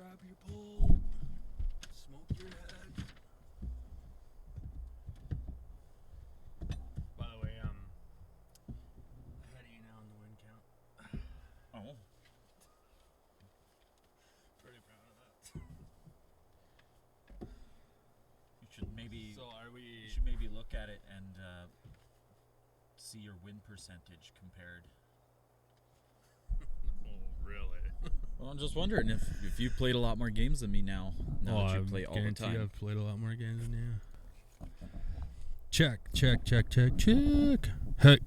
grab your pole, smoke your head. By the way, ahead of you now on the win count. Oh. Pretty proud of that. You should maybe. So are we? You should maybe look at it and see your win percentage compared. Oh, really? Well, I'm just wondering if you played a lot more games than me now. Now that you play all the time. I've played a lot more games than you. Check. Hey.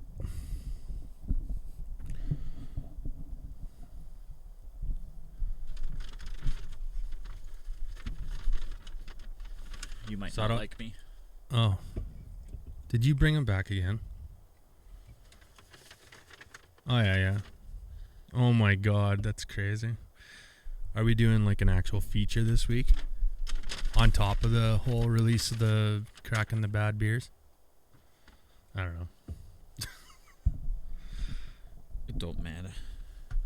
You might So not like me. Oh. Did you bring him back again? Oh, yeah. Oh, my God. That's crazy. Are we doing, like, an actual feature this week? On top of the whole release of the Cracking the Bad Beers? I don't know. It don't matter.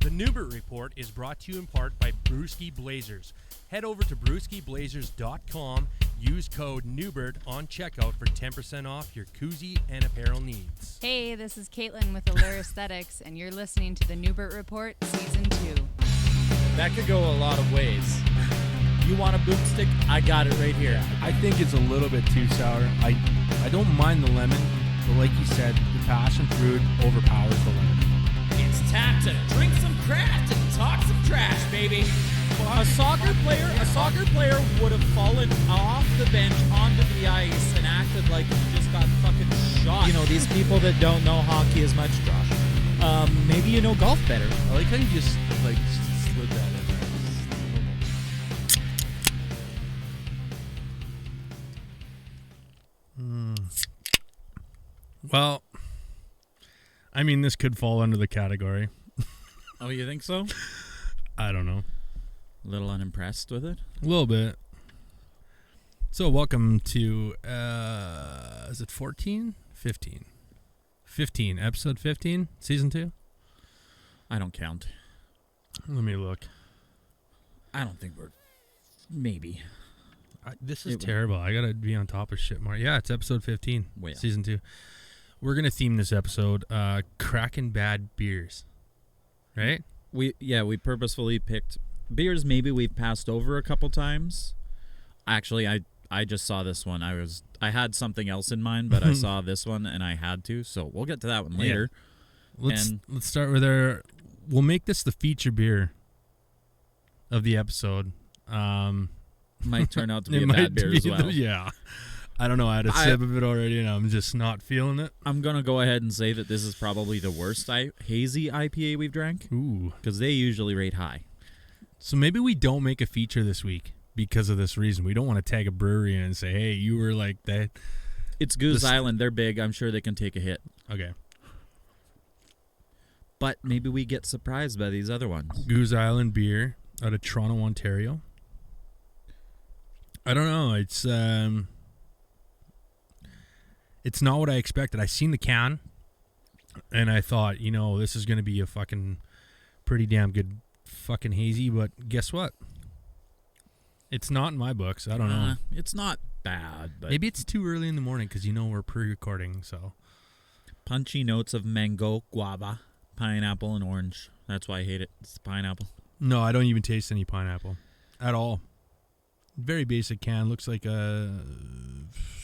The Newbert Report is brought to you in part by Brewski Blazers. Head over to brewskiblazers.com. Use code Newbert on checkout for 10% off your koozie and apparel needs. Hey, this is Caitlin with Allure Aesthetics, and you're listening to the Newbert Report Season 2. That could go a lot of ways. You want a boomstick? I got it right here. I think it's a little bit too sour. I don't mind the lemon, but like you said, the passion fruit overpowers the lemon. It's time to drink some craft and talk some trash, baby. A soccer player would have fallen off the bench onto the ice and acted like he just got fucking shot. You know, these people that don't know hockey as much, Josh. Maybe you know golf better. I like how you just like slid that in there. Well, I mean, this could fall under the category. Oh, you think so? I don't know. A little unimpressed with it? A little bit. So, welcome to, is it 14? 15. 15. Episode 15? Season 2? I don't count. Let me look. I don't think we're... Maybe. This is terrible. I gotta be on top of shit more. Yeah, it's episode 15. Well. Season 2. We're gonna theme this episode, Cracking Bad Beers. Right? We purposefully picked beers maybe we've passed over a couple times. Actually, I just saw this one. I had something else in mind, but I saw this one and I had to, so we'll get to that one later. Yeah. Let's start with we'll make this the feature beer of the episode. Might turn out to be a bad beer as well. Yeah. I don't know. I had a sip of it already and I'm just not feeling it. I'm going to go ahead and say that this is probably the worst hazy IPA we've drank. Ooh. Because they usually rate high. So maybe we don't make a feature this week because of this reason. We don't want to tag a brewery in and say, hey, you were like that. It's Goose Island. They're big. I'm sure they can take a hit. Okay. But maybe we get surprised by these other ones. Goose Island beer out of Toronto, Ontario. I don't know. It's not what I expected. I seen the can, and I thought, this is going to be a fucking pretty damn good fucking hazy, but guess what? It's not in my books. I don't know. It's not bad, but... Maybe it's too early in the morning because, we're pre-recording, so... Punchy notes of mango, guava, pineapple, and orange. That's why I hate it. It's the pineapple. No, I don't even taste any pineapple at all. Very basic can. Looks like a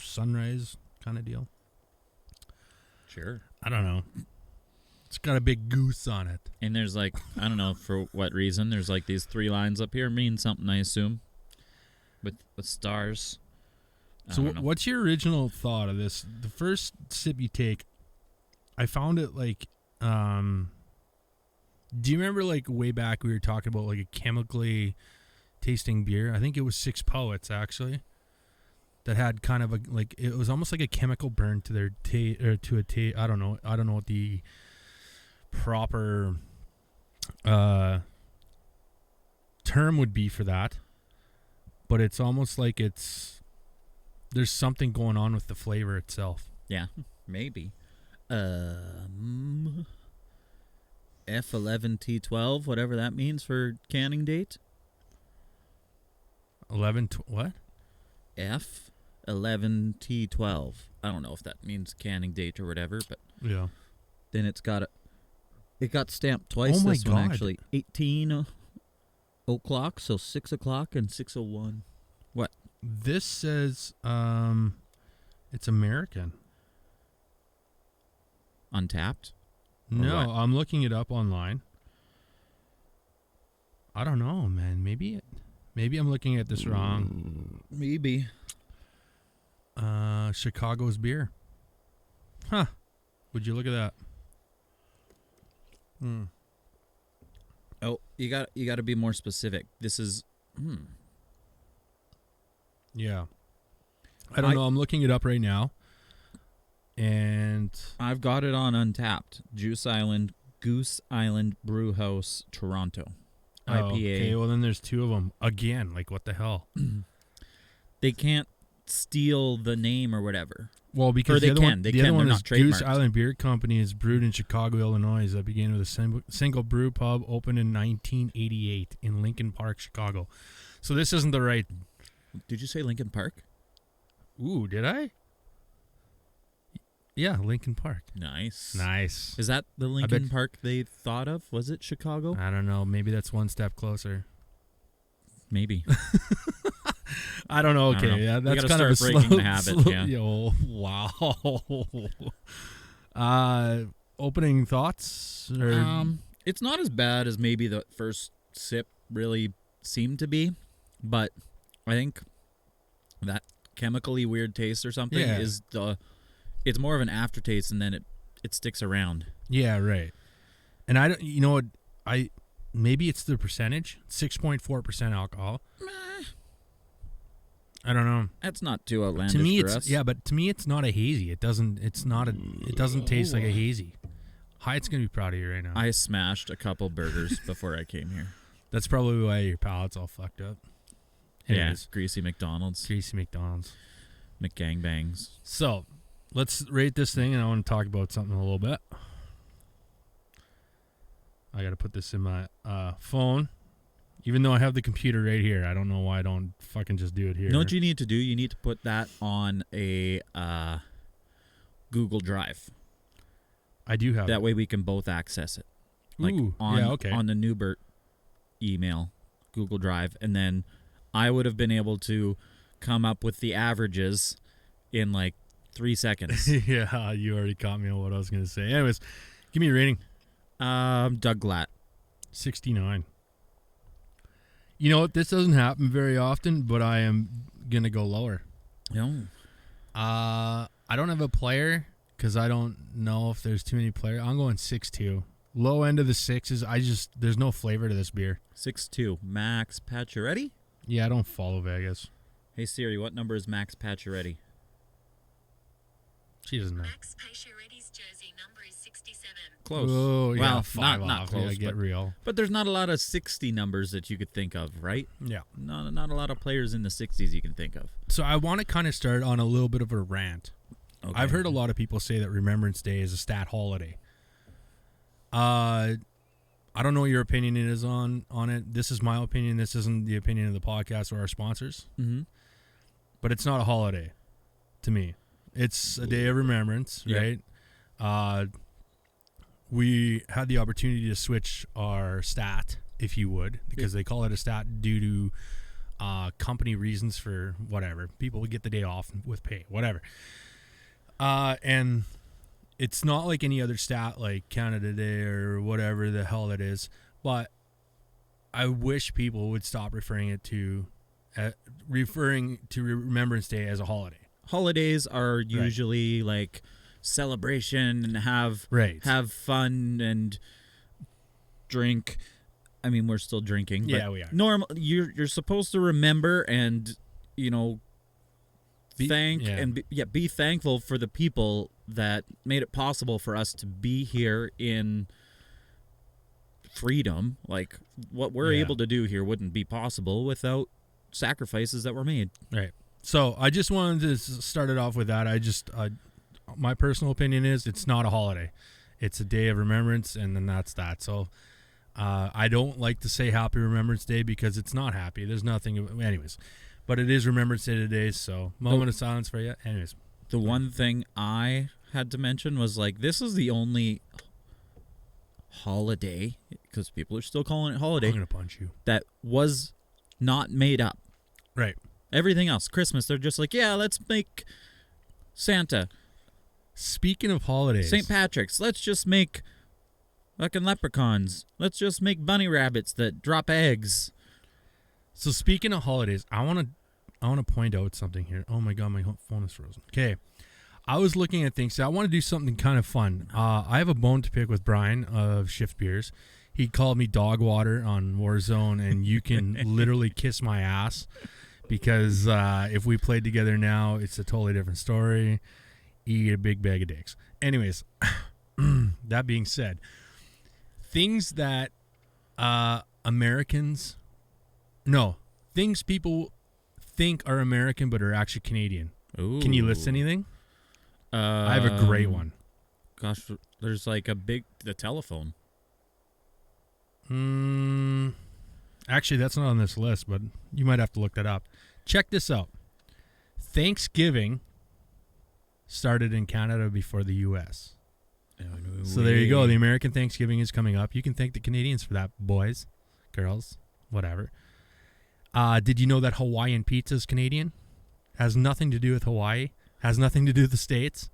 sunrise kind of deal. Sure. I don't know. It's got a big goose on it. And there's I don't know for what reason, there's these 3 lines up here mean something, I assume. With stars. So what's your original thought of this? The first sip you take, I found it do you remember way back we were talking about a chemically tasting beer? I think it was Six Poets actually. That had kind of it was almost like a chemical burn to their I don't know what the proper term would be for that, but it's almost like there's something going on with the flavor itself. Yeah, maybe. F11T12, whatever that means for canning date. What? F11T12. I don't know if that means canning date or whatever, but Yeah. then it got stamped twice. Oh my this one God. actually 18 o'clock, so 6 o'clock and 6:01. What? This says it's American. Untapped? Or No, what? I'm looking it up online. I don't know, man. Maybe I'm looking at this wrong. Maybe. Chicago's beer. Huh. Would you look at that? Oh, you got to be more specific. This is Yeah. I don't know. I'm looking it up right now. And I've got it on Untapped. Goose Island Brew House, Toronto. IPA. Okay, well then there's two of them. Again, like what the hell? They can't steal the name or whatever. Well, because Or they the other can. one, They the can. other one They're is not Goose trademarked. Island Beer Company is brewed in Chicago, Illinois. That began with a single brew pub opened in 1988 in Lincoln Park, Chicago. So this isn't the right. Did you say Lincoln Park? Ooh, did I? Yeah, Lincoln Park. Nice. Nice. Is that the Lincoln Park they thought of? Was it Chicago? I don't know. Maybe that's one step closer. Maybe. I don't know. I don't Okay, know. yeah, We that's gotta kind of a start breaking slow, the habit, yeah. Yo, wow. Opening thoughts? Or, It's not as bad as maybe the first sip really seemed to be, but I think that chemically weird taste or something Yeah. is it's more of an aftertaste, and then it sticks around. yeah, right. And I don't. You know what? Maybe it's the percentage. 6.4% alcohol. I don't know. That's not too outlandish To me, for it's us. but to me, it's not a hazy. It doesn't taste like a hazy. Hyatt's gonna be proud of you right now. I smashed a couple burgers before I came here. That's probably why your palate's all fucked up. Anyways, Yeah, greasy McDonald's, greasy McDonald's. McGangbangs. So, let's rate this thing, and I want to talk about something a little bit. I got to put this in my phone, even though I have the computer right here. I don't know why I don't fucking just do it here. You know what you need to do? You need to put that on a Google Drive. I do have That it. way we can both access it. Like Ooh, on, yeah, okay. on the Newbert email, Google Drive, and then I would have been able to come up with the averages in like 3 seconds. Yeah, you already caught me on what I was going to say. Anyways, give me a rating. Doug Glatt. 69. You know what? This doesn't happen very often, but I am going to go lower. No. I don't have a player because I don't know if there's too many players. I'm going 6.2. Low end of the sixes. There's no flavor to this beer. 6'2". Max Pacioretty? Yeah, I don't follow Vegas. Hey Siri, what number is Max Pacioretty? She doesn't know. Max Pacioretty's jersey number is 67. Close. Oh, yeah, well, 5 not off. close. Yeah, get but, real. but there's not a lot of 60 numbers that you could think of, right? Yeah. Not a lot of players in the 60s you can think of. So I want to kind of start on a little bit of a rant. Okay. I've heard a lot of people say that Remembrance Day is a stat holiday. I don't know what your opinion is on it. This is my opinion. This isn't the opinion of the podcast or our sponsors. Mm-hmm. But it's not a holiday to me. It's a day of remembrance, Yeah. right? We had the opportunity to switch our stat, if you would, because they call it a stat due to company reasons for whatever. People would get the day off with pay, whatever. And it's not like any other stat like Canada Day or whatever the hell it is, but I wish people would stop referring to Remembrance Day as a holiday. Holidays are usually like celebration and have fun and drink. I mean, we're still drinking. Yeah, but we are. You're supposed to remember and be thankful for the people that made it possible for us to be here in freedom. Like what we're able to do here wouldn't be possible without sacrifices that were made. Right. So I just wanted to start it off with that. My personal opinion is it's not a holiday. It's a day of remembrance, and then that's that. So I don't like to say Happy Remembrance Day because it's not happy. There's nothing. Anyways, But it is Remembrance Day today, so moment of silence for you. Anyways. The one thing I had to mention was, like, this is the only holiday, because people are still calling it holiday, I'm going to punch you. that was not made up. Right. Everything else, Christmas, they're just like, yeah, let's make Santa. Speaking of holidays. St. Patrick's, let's just make fucking leprechauns. Let's just make bunny rabbits that drop eggs. So speaking of holidays, I want to point out something here. Oh my god, my phone is frozen. Okay, I was looking at things. So I want to do something kind of fun. I have a bone to pick with Brian of Shift Beers. He called me dog water on Warzone, and you can literally kiss my ass because if we played together now, it's a totally different story. Eat a big bag of dicks. Anyways, that being said, things that things people think are American but are actually Canadian. Ooh. Can you list anything? I have a great one. Gosh, there's like the telephone. Actually, that's not on this list, but you might have to look that up. Check this out. Thanksgiving started in Canada before the U.S. So there you go. The American Thanksgiving is coming up. You can thank the Canadians for that, boys, girls, whatever. Did you know that Hawaiian pizza is Canadian? Has nothing to do with Hawaii. Has nothing to do with the States.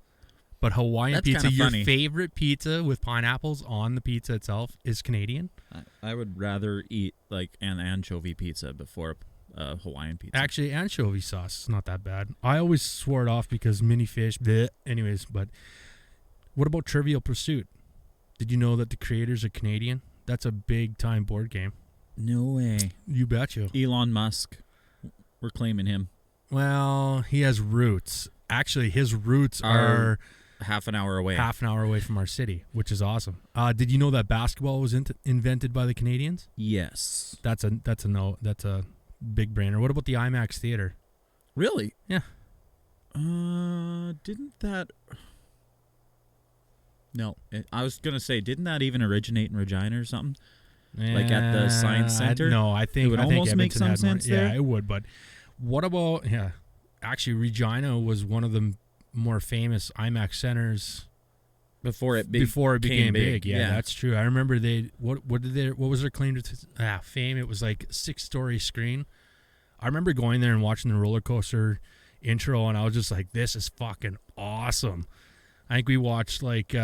But Hawaiian pizza, your favorite pizza with pineapples on the pizza itself, is Canadian. I would rather eat like an anchovy pizza before Hawaiian pizza. Actually, anchovy sauce is not that bad. I always swore it off because mini fish. Bleh. Anyways, but what about Trivial Pursuit? Did you know that the creators are Canadian? That's a big time board game. No way. You betcha. Elon Musk. We're claiming him. Well, he has roots. Actually, his roots are half an hour away. Half an hour away from our city, which is awesome. Did you know that basketball was invented by the Canadians? Yes. That's a big brainer. What about the IMAX theater? Really? Yeah. Didn't that? No, I was gonna say, didn't that even originate in Regina or something? Like at the Science Center? I think it would almost make some sense there. Yeah, it would. But what about actually, Regina was one of the more famous IMAX centers before it became big. Yeah, that's true. I remember what was their claim to fame? It was like 6-story screen. I remember going there and watching the roller coaster intro, and I was just like, "This is fucking awesome." I think we watched like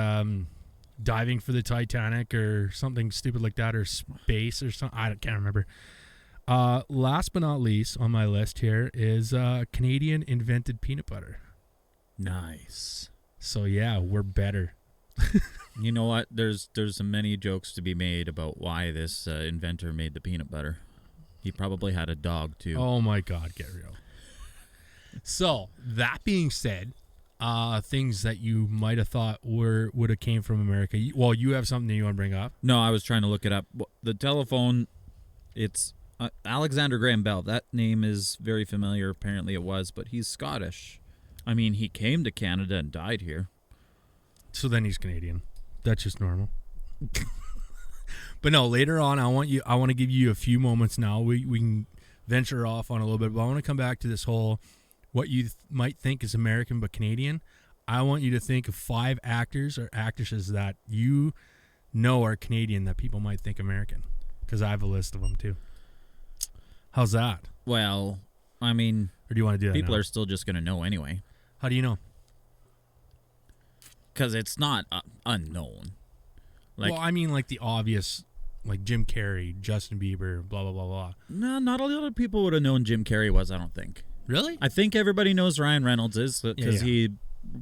Diving for the Titanic or something stupid like that, or Space or something. I can't remember. Last but not least on my list here is Canadian invented peanut butter. Nice. So yeah, we're better. You know what? There's many jokes to be made about why this inventor made the peanut butter. He probably had a dog too. Oh my God, get real. So that being said, things that you might have thought would have came from America. Well, you have something that you want to bring up? No, I was trying to look it up. The telephone, it's Alexander Graham Bell. That name is very familiar. Apparently it was, but he's Scottish. I mean, he came to Canada and died here. So then he's Canadian. That's just normal. But no, later on, I want to give you a few moments now. We can venture off on a little bit, but I want to come back to this whole what you might think is American but Canadian. I want you to think of 5 actors or actresses that you know are Canadian that people might think American, because I have a list of them too. How's that? Well, I mean, or do you want to do that people now? are still just going to know anyway. How do you know? Because it's not unknown. Well, I mean, like the obvious, like Jim Carrey, Justin Bieber, blah, blah, blah, blah. No, not a lot of people would have known Jim Carrey was, I don't think. Really? I think everybody knows Ryan Reynolds is, because he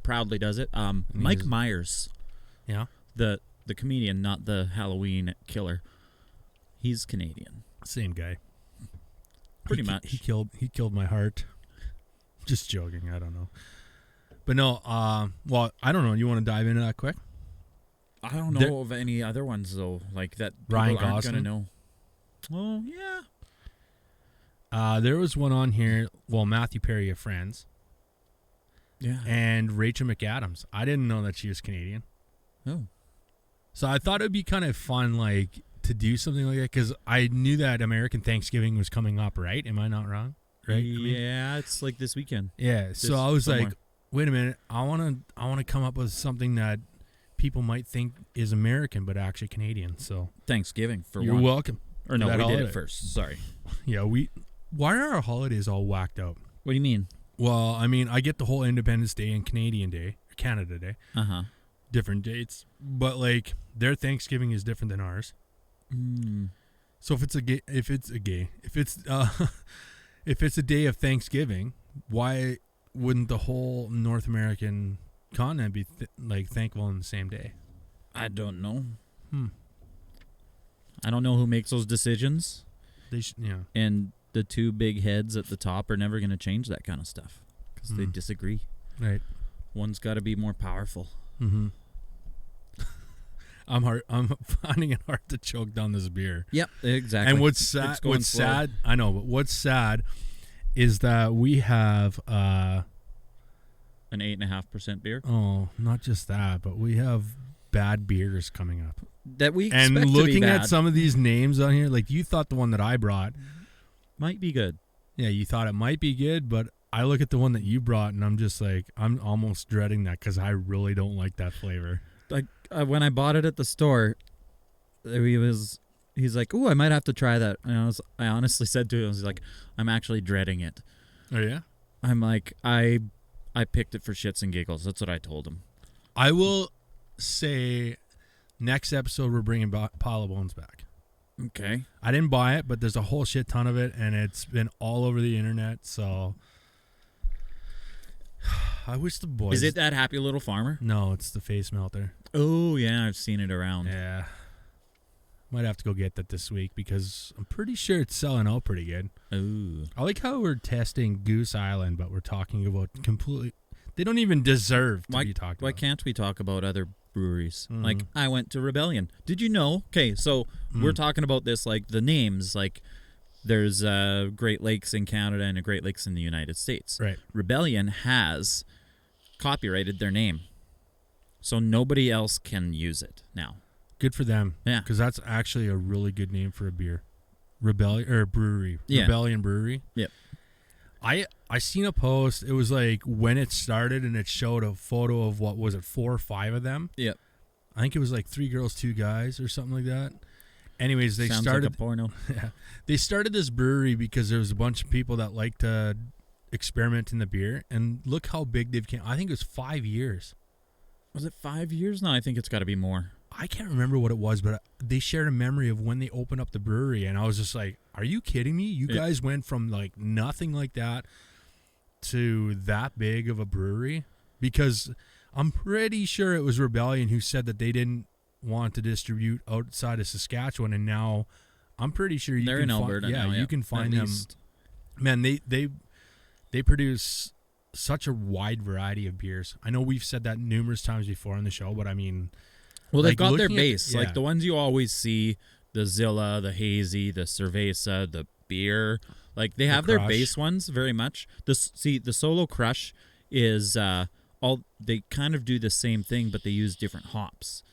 proudly does it. Mike Myers. Yeah? The comedian, not the Halloween killer. He's Canadian. Same guy. Pretty much. He killed my heart. Just joking. I don't know. But no, well, I don't know. You want to dive into that quick? I don't know of any other ones, though, like that Ryan people aren't Gosling? going to know. Well, yeah. There was one on here. Well, Matthew Perry of Friends. Yeah. And Rachel McAdams. I didn't know that she was Canadian. Oh. So I thought it'd be kind of fun, like, to do something like that, because I knew that American Thanksgiving was coming up, right? Am I not wrong? right? Yeah, it's like this weekend. Yeah. So I was somewhere. like, wait a minute. I wanna come up with something that people might think is American, but actually Canadian. So Thanksgiving for you're one. welcome. Or no, That we did holiday. it first. Sorry. Yeah. Why are our holidays all whacked out? What do you mean? Well, I mean, I get the whole Independence Day and Canadian Day, or Canada Day, different dates, but like their Thanksgiving is different than ours. So if it's a day of Thanksgiving, why wouldn't the whole North American continent be like thankful on the same day? I don't know. I don't know who makes those decisions. Yeah. And the two big heads at the top are never going to change that kind of stuff because they disagree. Right. One's got to be more powerful. Mm-hmm. I'm finding it hard to choke down this beer. Yep, exactly. And what's sad, I know, but what's sad is that we have an 8.5% beer not just that, but we have bad beers coming up. that we expect And to be looking bad. at some of these names on here, like you thought the one that I brought might be good. Yeah, you thought it might be good, but I look at the one that you brought and I'm just like, I'm almost dreading that because I really don't like that flavor. Like when I bought it at the store, he's like, "Oh, I might have to try that." And I honestly said to him, "He's like, I'm actually dreading it." Oh yeah. I'm like, I picked it for shits and giggles. That's what I told him. I will say, next episode we're bringing Pile of Bones back. Okay. I didn't buy it, but there's a whole shit ton of it, and it's been all over the internet. So I wish the boys. Is it that Happy Little Farmer? No, it's the Face Melter. Oh yeah, I've seen it around. Yeah. Might have to go get that this week because I'm pretty sure it's selling out pretty good. Ooh. I like how we're testing Goose Island, but we're talking about completely. They don't even deserve to be talked Why about. can't we talk about other breweries? Mhm. Like, I went to Rebellion. Did you know? Okay, so we're talking about this, like, the names. Like, there's Great Lakes in Canada and a Great Lakes in the United States. Right. Rebellion has copyrighted their name. So nobody else can use it now. Good for them. Yeah. Because that's actually a really good name for a beer. Rebellion or brewery. Yeah. Rebellion Brewery. Yep. I seen a post. It was like when it started, and it showed a photo of what was it, 4 or 5 of them. Yep. I think it was like 3 girls, 2 guys, or something like that. Anyways, they Sounds started like a porno. Yeah, they started this brewery because there was a bunch of people that like to experiment in the beer, and look how big they've came. I think it was 5 years. Was it 5 years? No, I think it's got to be more. I can't remember what it was, but they shared a memory of when they opened up the brewery, and I was just like, are you kidding me? You guys went from like nothing like that to that big of a brewery? Because I'm pretty sure it was Rebellion who said that they didn't want to distribute outside of Saskatchewan, and now I'm pretty sure They're can in Alberta now, you can find at them. least. Man, they produce such a wide variety of beers. I know we've said that numerous times before on the show, but I mean, Well, they've like, got their looking at- base. yeah. Like the ones you always see, the Zilla, the Hazy, the Cerveza, the beer. Like they have their Crush. base ones very much. The Solo Crush is they kind of do the same thing, but they use different hops.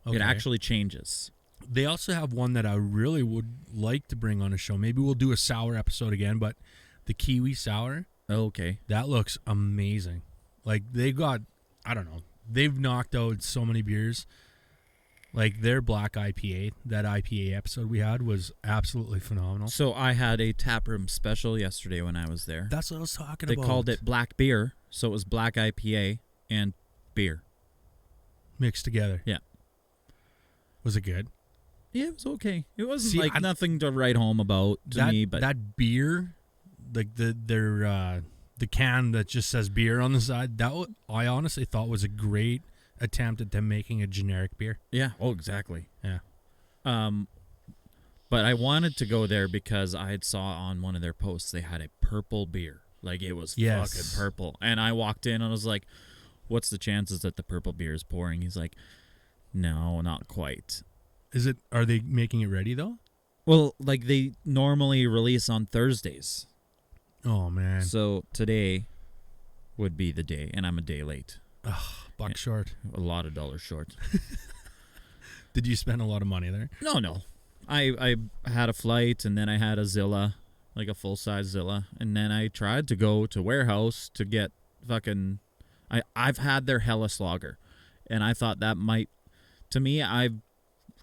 Okay. It actually changes. They also have one that I really would like to bring on a show. Maybe we'll do a sour episode again, but the Kiwi Sour, Okay. that looks amazing. Like they got, I don't know, they've knocked out so many beers. Like their black IPA, that IPA episode we had was absolutely phenomenal. So I had a taproom special yesterday when I was there. That's what I was talking They about. called it black beer, so it was black IPA and beer. mixed together. Yeah. Was it good? Yeah, it was okay. It wasn't See, like nothing to write home about to that, me, but that beer, like the can that just says beer on the side, I honestly thought was a great attempt at them making a generic beer. yeah, oh exactly. Yeah. But I wanted to go there because I had saw on one of their posts they had a purple beer. Like it was Yes. fucking purple. And I walked in and I was like, what's the chances that the purple beer is pouring? He's like, no, not quite. Are they making it ready though? Well, like they normally release on Thursdays. Oh man. So today would be the day, and I'm a day late. Buck short. A lot of dollars short. Did you spend a lot of money there? No. I had a flight, and then I had a Zilla like a full-size Zilla. And then I tried to go to Warehouse to get fucking... I've had their Hellas lager, and I thought that might... To me, I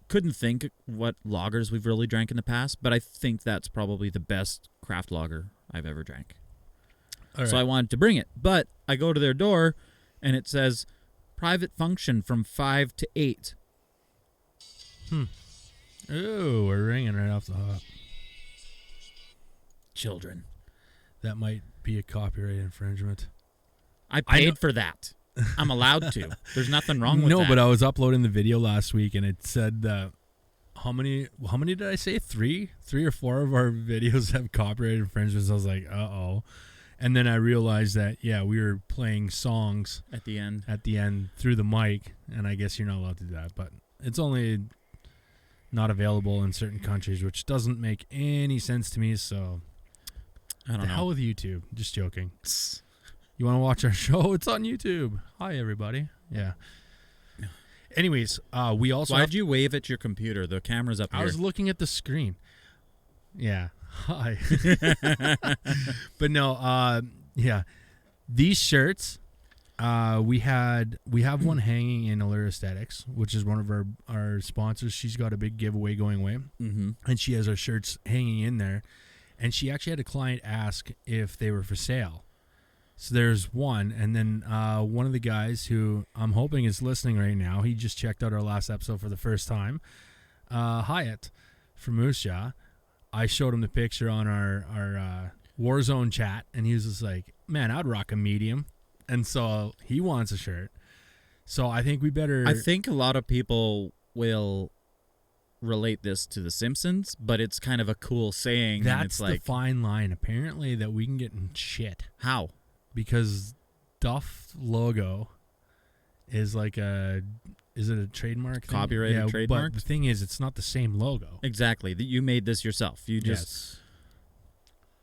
couldn't think what lagers we've really drank in the past, but I think that's probably the best craft lager I've ever drank. So I wanted to bring it. But I go to their door, and it says, private function from 5 to 8. Ooh, we're ringing right off the hop. Children. That might be a copyright infringement. I paid for that. I'm allowed to. There's nothing wrong with that. No, but I was uploading the video last week, and it said that how many did I say? Three or four of our videos have copyright infringements. I was like, uh-oh. And then I realized that, yeah, we were playing songs at the end through the mic, and I guess you're not allowed to do that. But it's only not available in certain countries, which doesn't make any sense to me, so I don't know. The hell with YouTube. Just joking. You want to watch our show? It's on YouTube. Hi, everybody. Yeah. Anyways, we also... Why'd you wave at your computer? The camera's up here. I was looking at the screen. Yeah. Hi. But no, yeah. These shirts, we have one hanging in Allure Aesthetics, which is one of our sponsors. She's got a big giveaway going away, and she has our shirts hanging in there. And she actually had a client ask if they were for sale. So there's one, and then one of the guys who I'm hoping is listening right now, he just checked out our last episode for the first time, Hyatt from Moose Jaw. I showed him the picture on our Warzone chat, and he was just like, man, I'd rock a medium. And so he wants a shirt. So I think we better... I think a lot of people will relate this to The Simpsons, but it's kind of a cool saying. That's and it's like, the fine line, apparently, that we can get in shit. How? Because Duff logo is like is it a trademark thing? Copyrighted trademark? But the thing is, it's not the same logo. Exactly. You made this yourself. You just...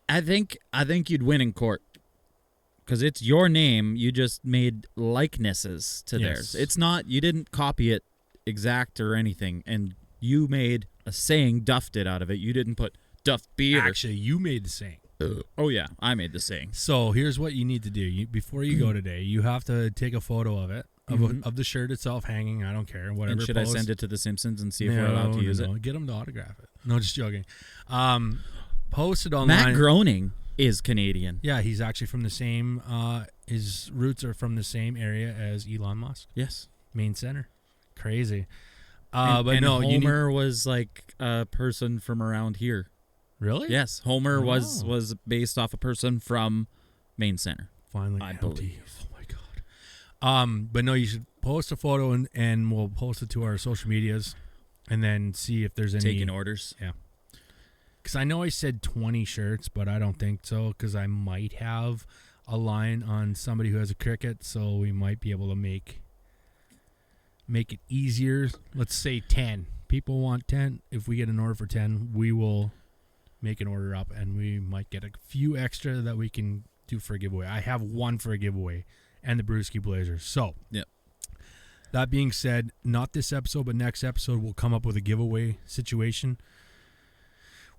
Yes. I think you'd win in court. Because it's your name. You just made likenesses to theirs. It's not... You didn't copy it exact or anything. And you made a saying, Duff did out of it. You didn't put Duff beer. Actually, you made the saying. Oh, yeah. I made the saying. So here's what you need to do. Before you go today, you have to take a photo of it, of the shirt itself hanging. I don't care. Whatever. And should I send it to The Simpsons and see if we're allowed to use it? Get them to autograph it. No, just joking. Post it online. Matt Groening is Canadian. Yeah, he's actually from the same, his roots are from the same area as Elon Musk. Yes. Main center. Crazy. But no, Homer was like a person from around here. Really? Yes, Homer was based off a person from Main Center. Finally, I empty. believe. Oh my god. But no, you should post a photo and we'll post it to our social medias, and then see if there's any taking orders. Yeah. Because I know I said 20 shirts, but I don't think so. Because I might have a line on somebody who has a cricket, so we might be able to make it easier. Let's say 10. People want 10. If we get an order for 10, we will make an order up, and we might get a few extra that we can do for a giveaway. I have one for a giveaway, and the Brewski Blazers. So, yep. That being said, not this episode, but next episode, we'll come up with a giveaway situation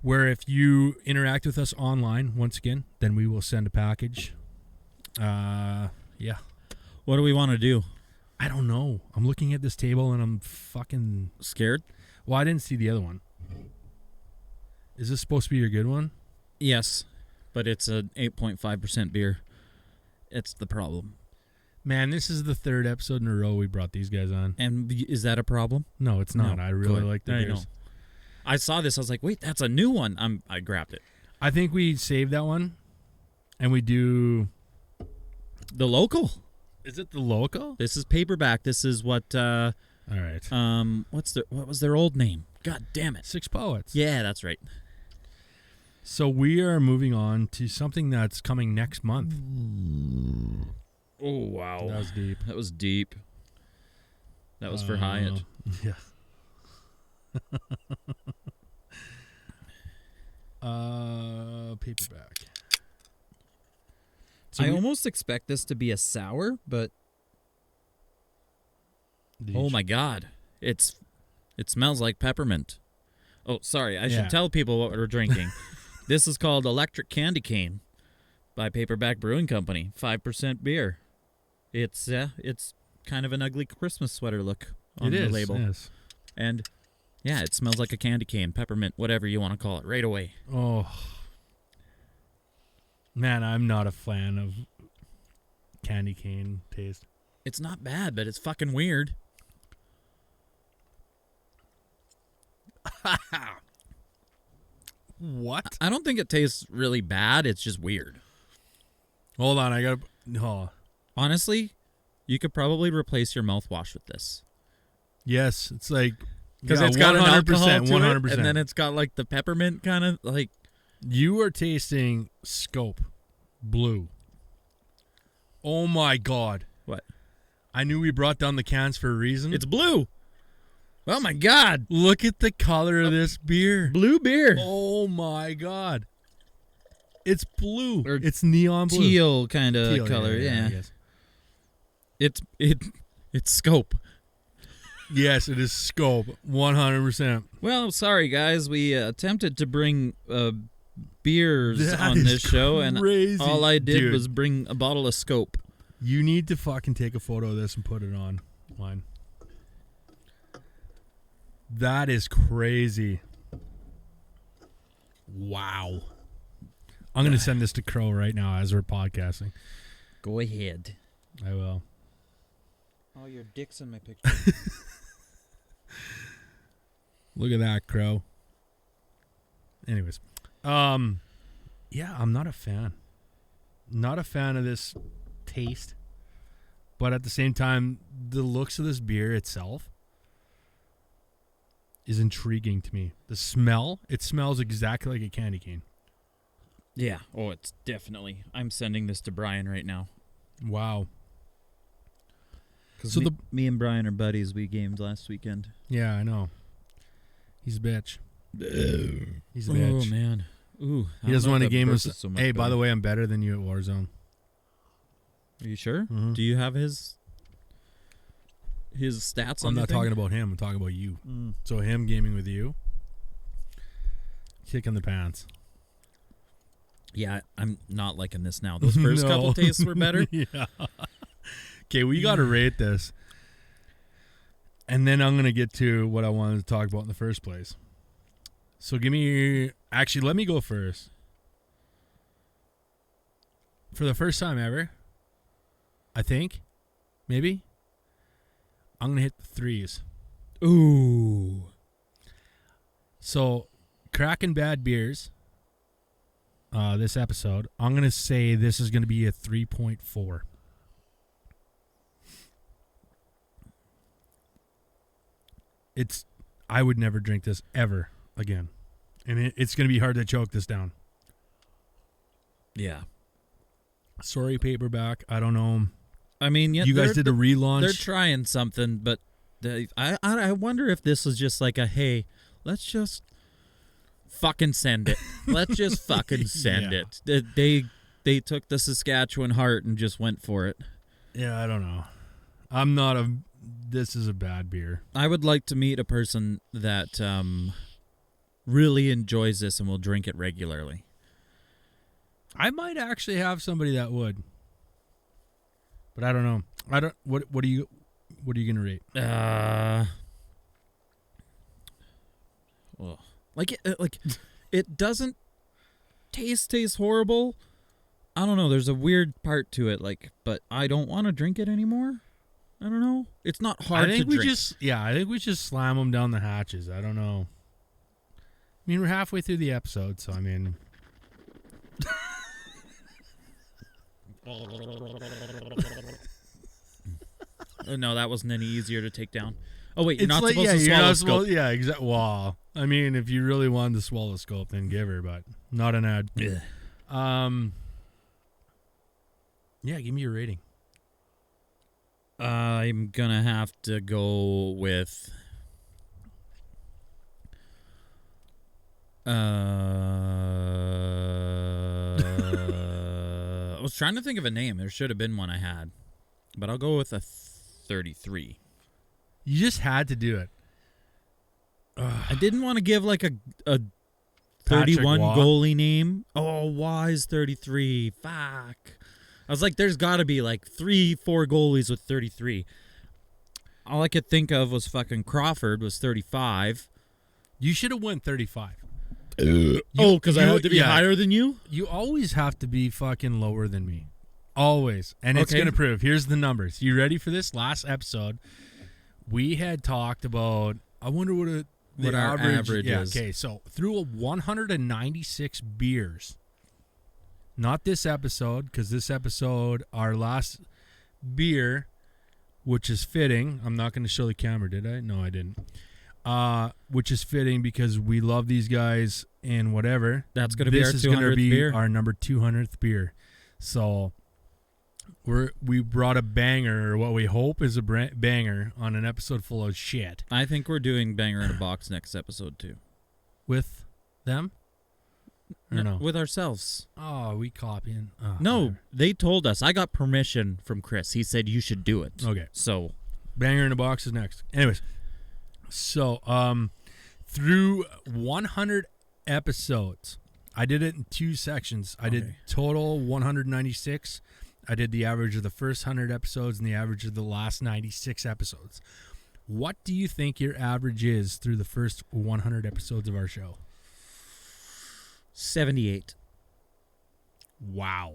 where if you interact with us online, once again, then we will send a package. Yeah. What do we want to do? I don't know. I'm looking at this table, and I'm fucking scared. Well, I didn't see the other one. Is this supposed to be your good one? Yes, but it's a 8.5% beer. It's the problem. Man, this is the third episode in a row we brought these guys on. And is that a problem? No, it's not. No, I really like the beers. know. I saw this. I was like, wait, that's a new one. I grabbed it. I think we save that one, and we do the local. Is it the local? This is paperback. This is what. All right. What was their old name? God damn it. Six Poets. Yeah, that's right. So we are moving on to something that's coming next month. Oh, wow. That was deep. That was deep. That was for Hyatt. Yeah. Paperback. So I almost expect this to be a sour, but oh my god. It smells like peppermint. Oh, sorry. I should tell people what we're drinking. This is called Electric Candy Cane by Paperback Brewing Company. 5% beer. It's kind of an ugly Christmas sweater look on the label. It is. And yeah, it smells like a candy cane, peppermint, whatever you want to call it, right away. Oh. Man, I'm not a fan of candy cane taste. It's not bad, but it's fucking weird. What? I don't think it tastes really bad. It's just weird. Hold on, I gotta. Oh. Honestly, you could probably replace your mouthwash with this. Yes, it's like Because it's got an alcohol to 100%. it, and then it's got like the peppermint kind of like. You are tasting Scope Blue. Oh my God! What? I knew we brought down the cans for a reason. It's blue. Oh my God! Look at the color of this beer. Blue beer. Oh my God! It's blue. Or It's neon blue. Teal kind of Teal, color. Yeah. I guess. It's Scope. Yes, it is Scope. 100%. Well, sorry guys, we attempted to bring beers That on is this show, and crazy, all I did dude. was bring a bottle of Scope. You need to fucking take a photo of this and put it online. That is crazy. Wow. I'm going to send this to Crow right now as we're podcasting. Go ahead. I will. Oh, your dick's in my picture. Look at that, Crow. Anyways. Yeah, I'm not a fan. Not a fan of this taste. But at the same time, the looks of this beer itself is intriguing to me. The smell, it smells exactly like a candy cane. Yeah. Oh, it's definitely. I'm sending this to Brian right now. Wow. Because So me and Brian are buddies. We gamed last weekend. Yeah, I know. He's a bitch. He's a bitch. Oh, man. Ooh. He doesn't want to game us. Hey, by the way, I'm better than you at Warzone. Are you sure? Mhm. Do you have his stats on I'm the not thing? talking about him. I'm talking about you. Mm. So him gaming with you, kicking the pants. Yeah, I'm not liking this now. Those first No. couple tastes were better. Yeah. Okay, we got to rate this. And then I'm going to get to what I wanted to talk about in the first place. So actually, let me go first. For the first time ever, I think, maybe, I'm going to hit the threes. Ooh. So, cracking bad beers, this episode, I'm going to say this is going to be a 3.4. I would never drink this ever again. And it's going to be hard to choke this down. Yeah. Sorry, Paperback. I don't know. I mean, yeah, You guys did a relaunch. They're trying something, but I wonder if this is just like a, hey, let's just fucking send it. Let's just fucking send Yeah. it. They took the Saskatchewan heart and just went for it. Yeah, I don't know. This is a bad beer. I would like to meet a person that really enjoys this and will drink it regularly. I might actually have somebody that would. But I don't know. What are you going to rate? Well, it doesn't taste horrible. I don't know. There's a weird part to it, but I don't want to drink it anymore. I don't know. It's not hard to drink. I think we just slam them down the hatches. I don't know. I mean, we're halfway through the episode, so I mean. Oh, no, that wasn't any easier to take down. Oh wait, you're It's not like, supposed to you're swallow not Scope. supposed- yeah, exactly. Wow. I mean, if you really wanted to swallow Scope, then give her, but not an ad. Yeah. Yeah, give me your rating. I'm gonna have to go with. I was trying to think of a name. There should have been one I had, but I'll go with a 33. You just had to do it. I didn't want to give like a Patrick 31 Waugh. goalie name. Oh, Waugh is 33. Fuck. I was like, there's got to be like 3-4 goalies with 33. All I could think of was fucking Crawford was 35. You should have went 35. Because I had to be higher than you? You always have to be fucking lower than me. Always. And it's Okay. going to prove. Here's the numbers. You ready for this? Last episode, we had talked about, I wonder what our average yeah, is. okay, so through a 196 beers. Not this episode, because this episode, our last beer, which is fitting. I'm not going to show the camera, did I? No, I didn't. Which is fitting because we love these guys and whatever. That's going to be our This is going 200th to be beer. our number 200th beer. So we brought a banger, or what we hope is a banger, on an episode full of shit I think we're doing Banger in a Box next episode, too. with them. Or no? With ourselves. Oh, we copying. Oh, No, whatever. they told us. I got permission from Chris. He said you should do it. Okay. So, Banger in the Box is next. Anyways, so through 100 episodes, I did it in 2 sections. I did Okay. total 196. I did the average of the first 100 episodes and the average of the last 96 episodes. What do you think your average is through the first 100 episodes of our show? 78. Wow.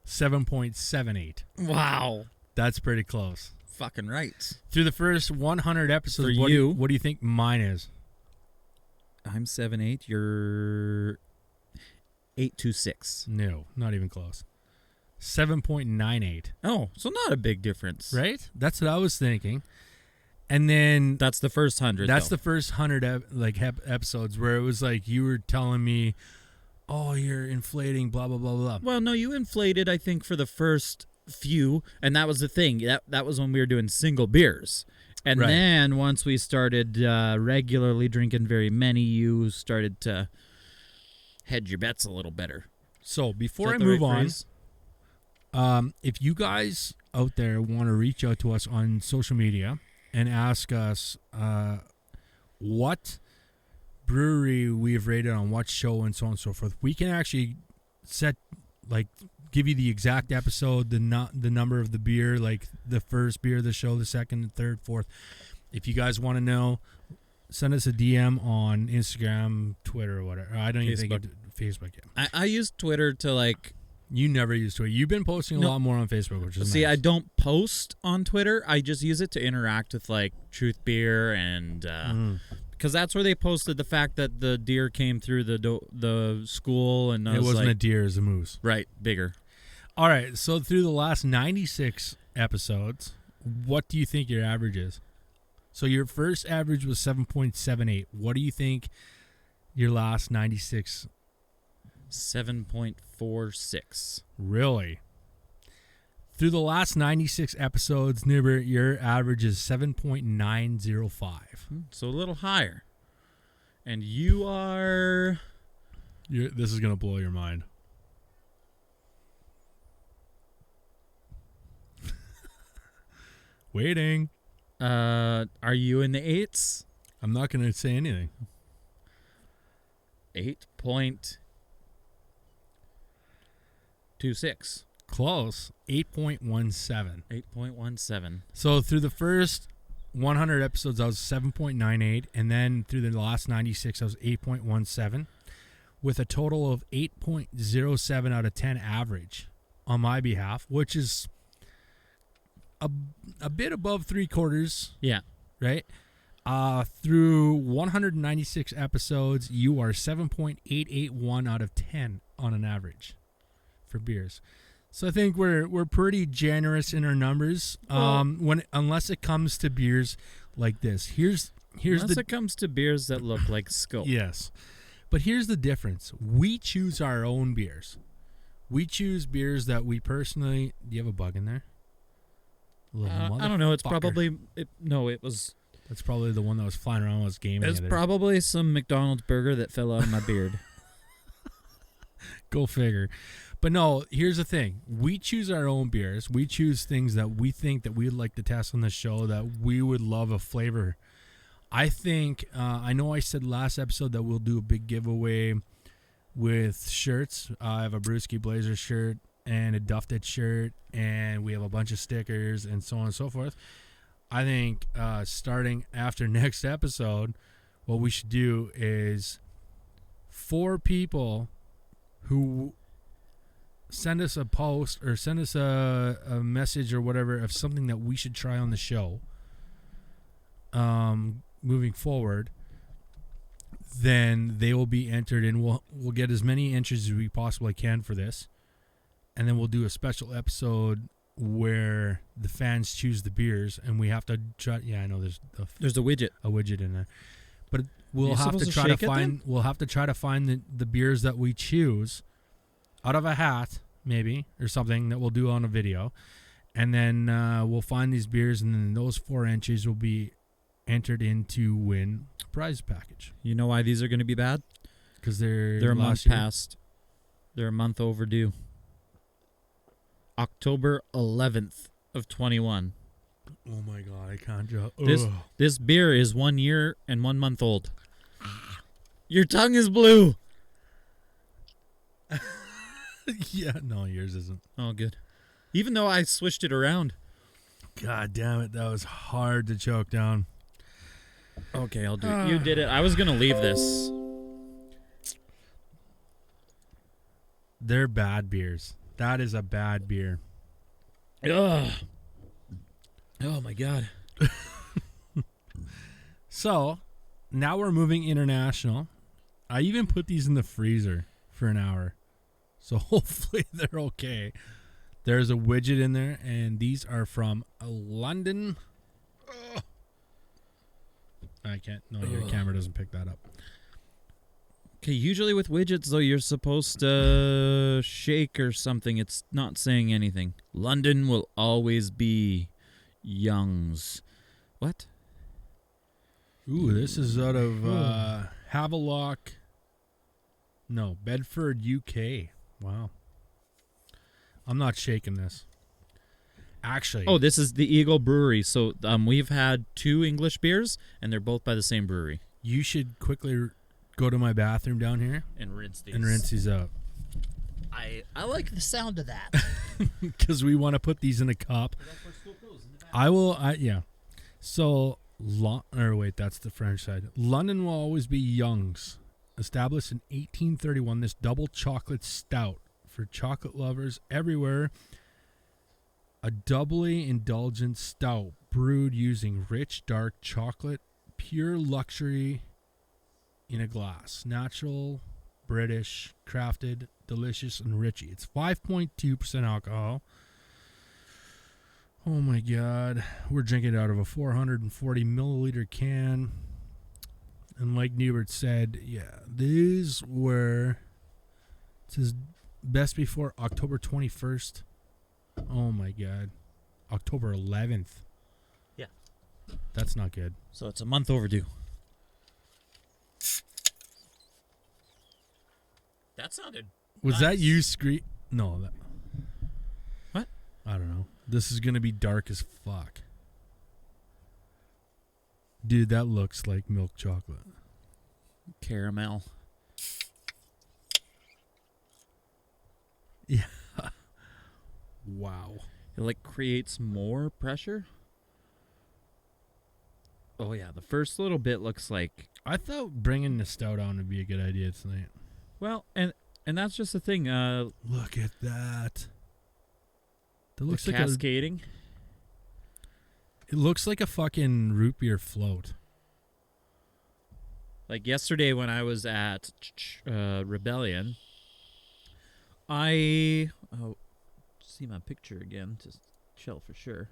7.78. Wow. That's pretty close. Fucking right. Through the first 100 episodes, For what you. do you think mine is? I'm 7'8". You're 8'26". No, not even close. 7.98. Oh, so not a big difference. Right? That's what I was thinking. And then That's the first 100. that's though. the first 100 episodes where it was like you were telling me, "Oh, you're inflating blah blah blah blah." Well, no, you inflated, I think, for the first few, and that was the thing. That was when we were doing single beers. And Right. then once we started regularly drinking very many, you started to hedge your bets a little better. So, Is before that I the move right on, phrase? if you guys out there want to reach out to us on social media and ask us what brewery we've rated on what show and so on and so forth, we can actually give you the exact episode, the number of the beer, like the first beer of the show, the second, the third, fourth. If you guys want to know, send us a DM on Instagram, Twitter, or whatever. I don't even think Facebook yet. I use Twitter to like. You never used Twitter. You've been posting a No. lot more on Facebook, which is See, nice. I don't post on Twitter. I just use it to interact with like Truth Beer and because that's where they posted the fact that the deer came through the school and I It was wasn't like, a deer, it was a moose. right, bigger. All right, so through the last 96 episodes, what do you think your average is? So your first average was 7.78. What do you think your last 96? 7.46. Really? Through the last 96 episodes, Nibber, your average is 7.905. So a little higher. And you are This is going to blow your mind. Waiting. are you in the 8s? I'm not going to say anything. 8.26. Close. 8.17. 8.17. So through the first 100 episodes, I was 7.98, and then through the last 96, I was 8.17, with a total of 8.07 out of 10 average on my behalf, which is a bit above 3/4, Yeah. right? Through 196 episodes, you are 7.881 out of 10 on an average for beers. So I think we're pretty generous in our numbers. Unless it comes to beers like this. Here's Unless the it comes to beers that look like Scope. yes. But here's the difference. We choose our own beers. We choose beers that we personally. Do you have a bug in there? I don't know. It's Motherfucker. probably it was That's probably the one that was flying around when I was gaming. it's the other day. probably some McDonald's burger that fell out of my beard. Go figure. But no, here's the thing. We choose our own beers. We choose things that we think that we'd like to test on the show, that we would love a flavor I think I know I said last episode that we'll do a big giveaway with shirts. I have a Brewski Blazer shirt and a Duffed It shirt, and we have a bunch of stickers and so on and so forth. I think starting after next episode, what we should do is 4 people who send us a post or send us a message or whatever of something that we should try on the show moving forward, then they will be entered in. We'll get as many entries as we possibly can for this, and then we'll do a special episode where the fans choose the beers and we have to try. Yeah, I know There's a widget in there, but we'll You're have to supposed to try to shake it find. then? We'll have to try to find the beers that we choose out of a hat, maybe, or something that we'll do on a video, and then we'll find these beers, and then those 4 entries will be entered in to win a prize package. You know why these are going to be bad? Because they're They're a month last year. past. They're a month overdue. October 11th of 21. Oh my god, I can't joke. This beer is 1 year and 1 month old. Your tongue is blue. Yeah, no, yours isn't. Oh, good. Even though I switched it around. God damn it, that was hard to choke down. Okay, I'll do it. You did it. I was going to leave this. They're bad beers. That is a bad beer. Ugh. Oh, my God. So, now we're moving international. I even put these in the freezer for an hour. So, hopefully they're okay. There's a widget in there, and these are from London. Ugh. I can't. No, your camera doesn't pick that up. Okay, usually with widgets, though, you're supposed to shake or something. It's not saying anything. London will always be Young's. What? Ooh, this is out of Havelock. No, Bedford, UK. Wow. I'm not shaking this. Actually. Oh, this is the Eagle Brewery. So we've had 2 English beers, and they're both by the same brewery. You should quickly go to my bathroom down here And rinse these. and rinse these out. I like the sound of that. Because we want to put these in a cup. I will. Yeah. So, that's the French side. London will always be Young's. Established in 1831, this double chocolate stout for chocolate lovers everywhere. A doubly indulgent stout brewed using rich dark chocolate, pure luxury in a glass. Natural, British, crafted, delicious, and rich. It's 5.2% alcohol. Oh my God. We're drinking it out of a 440 milliliter can. And like Newbert said, yeah, these were, it says best before October 21st. Oh my God. October 11th. Yeah. That's not good. So it's a month overdue. That sounded Was nice. that you scream? No. What? I don't know. This is going to be dark as fuck. Dude, that looks like milk chocolate. Caramel. Yeah. Wow. It like creates more pressure. Oh yeah, the first little bit looks like. I thought bringing the stout on would be a good idea tonight. Well, and that's just the thing. Look at that. That looks the like cascading. It looks like a fucking root beer float. Like yesterday when I was at Rebellion, see my picture again to chill for sure.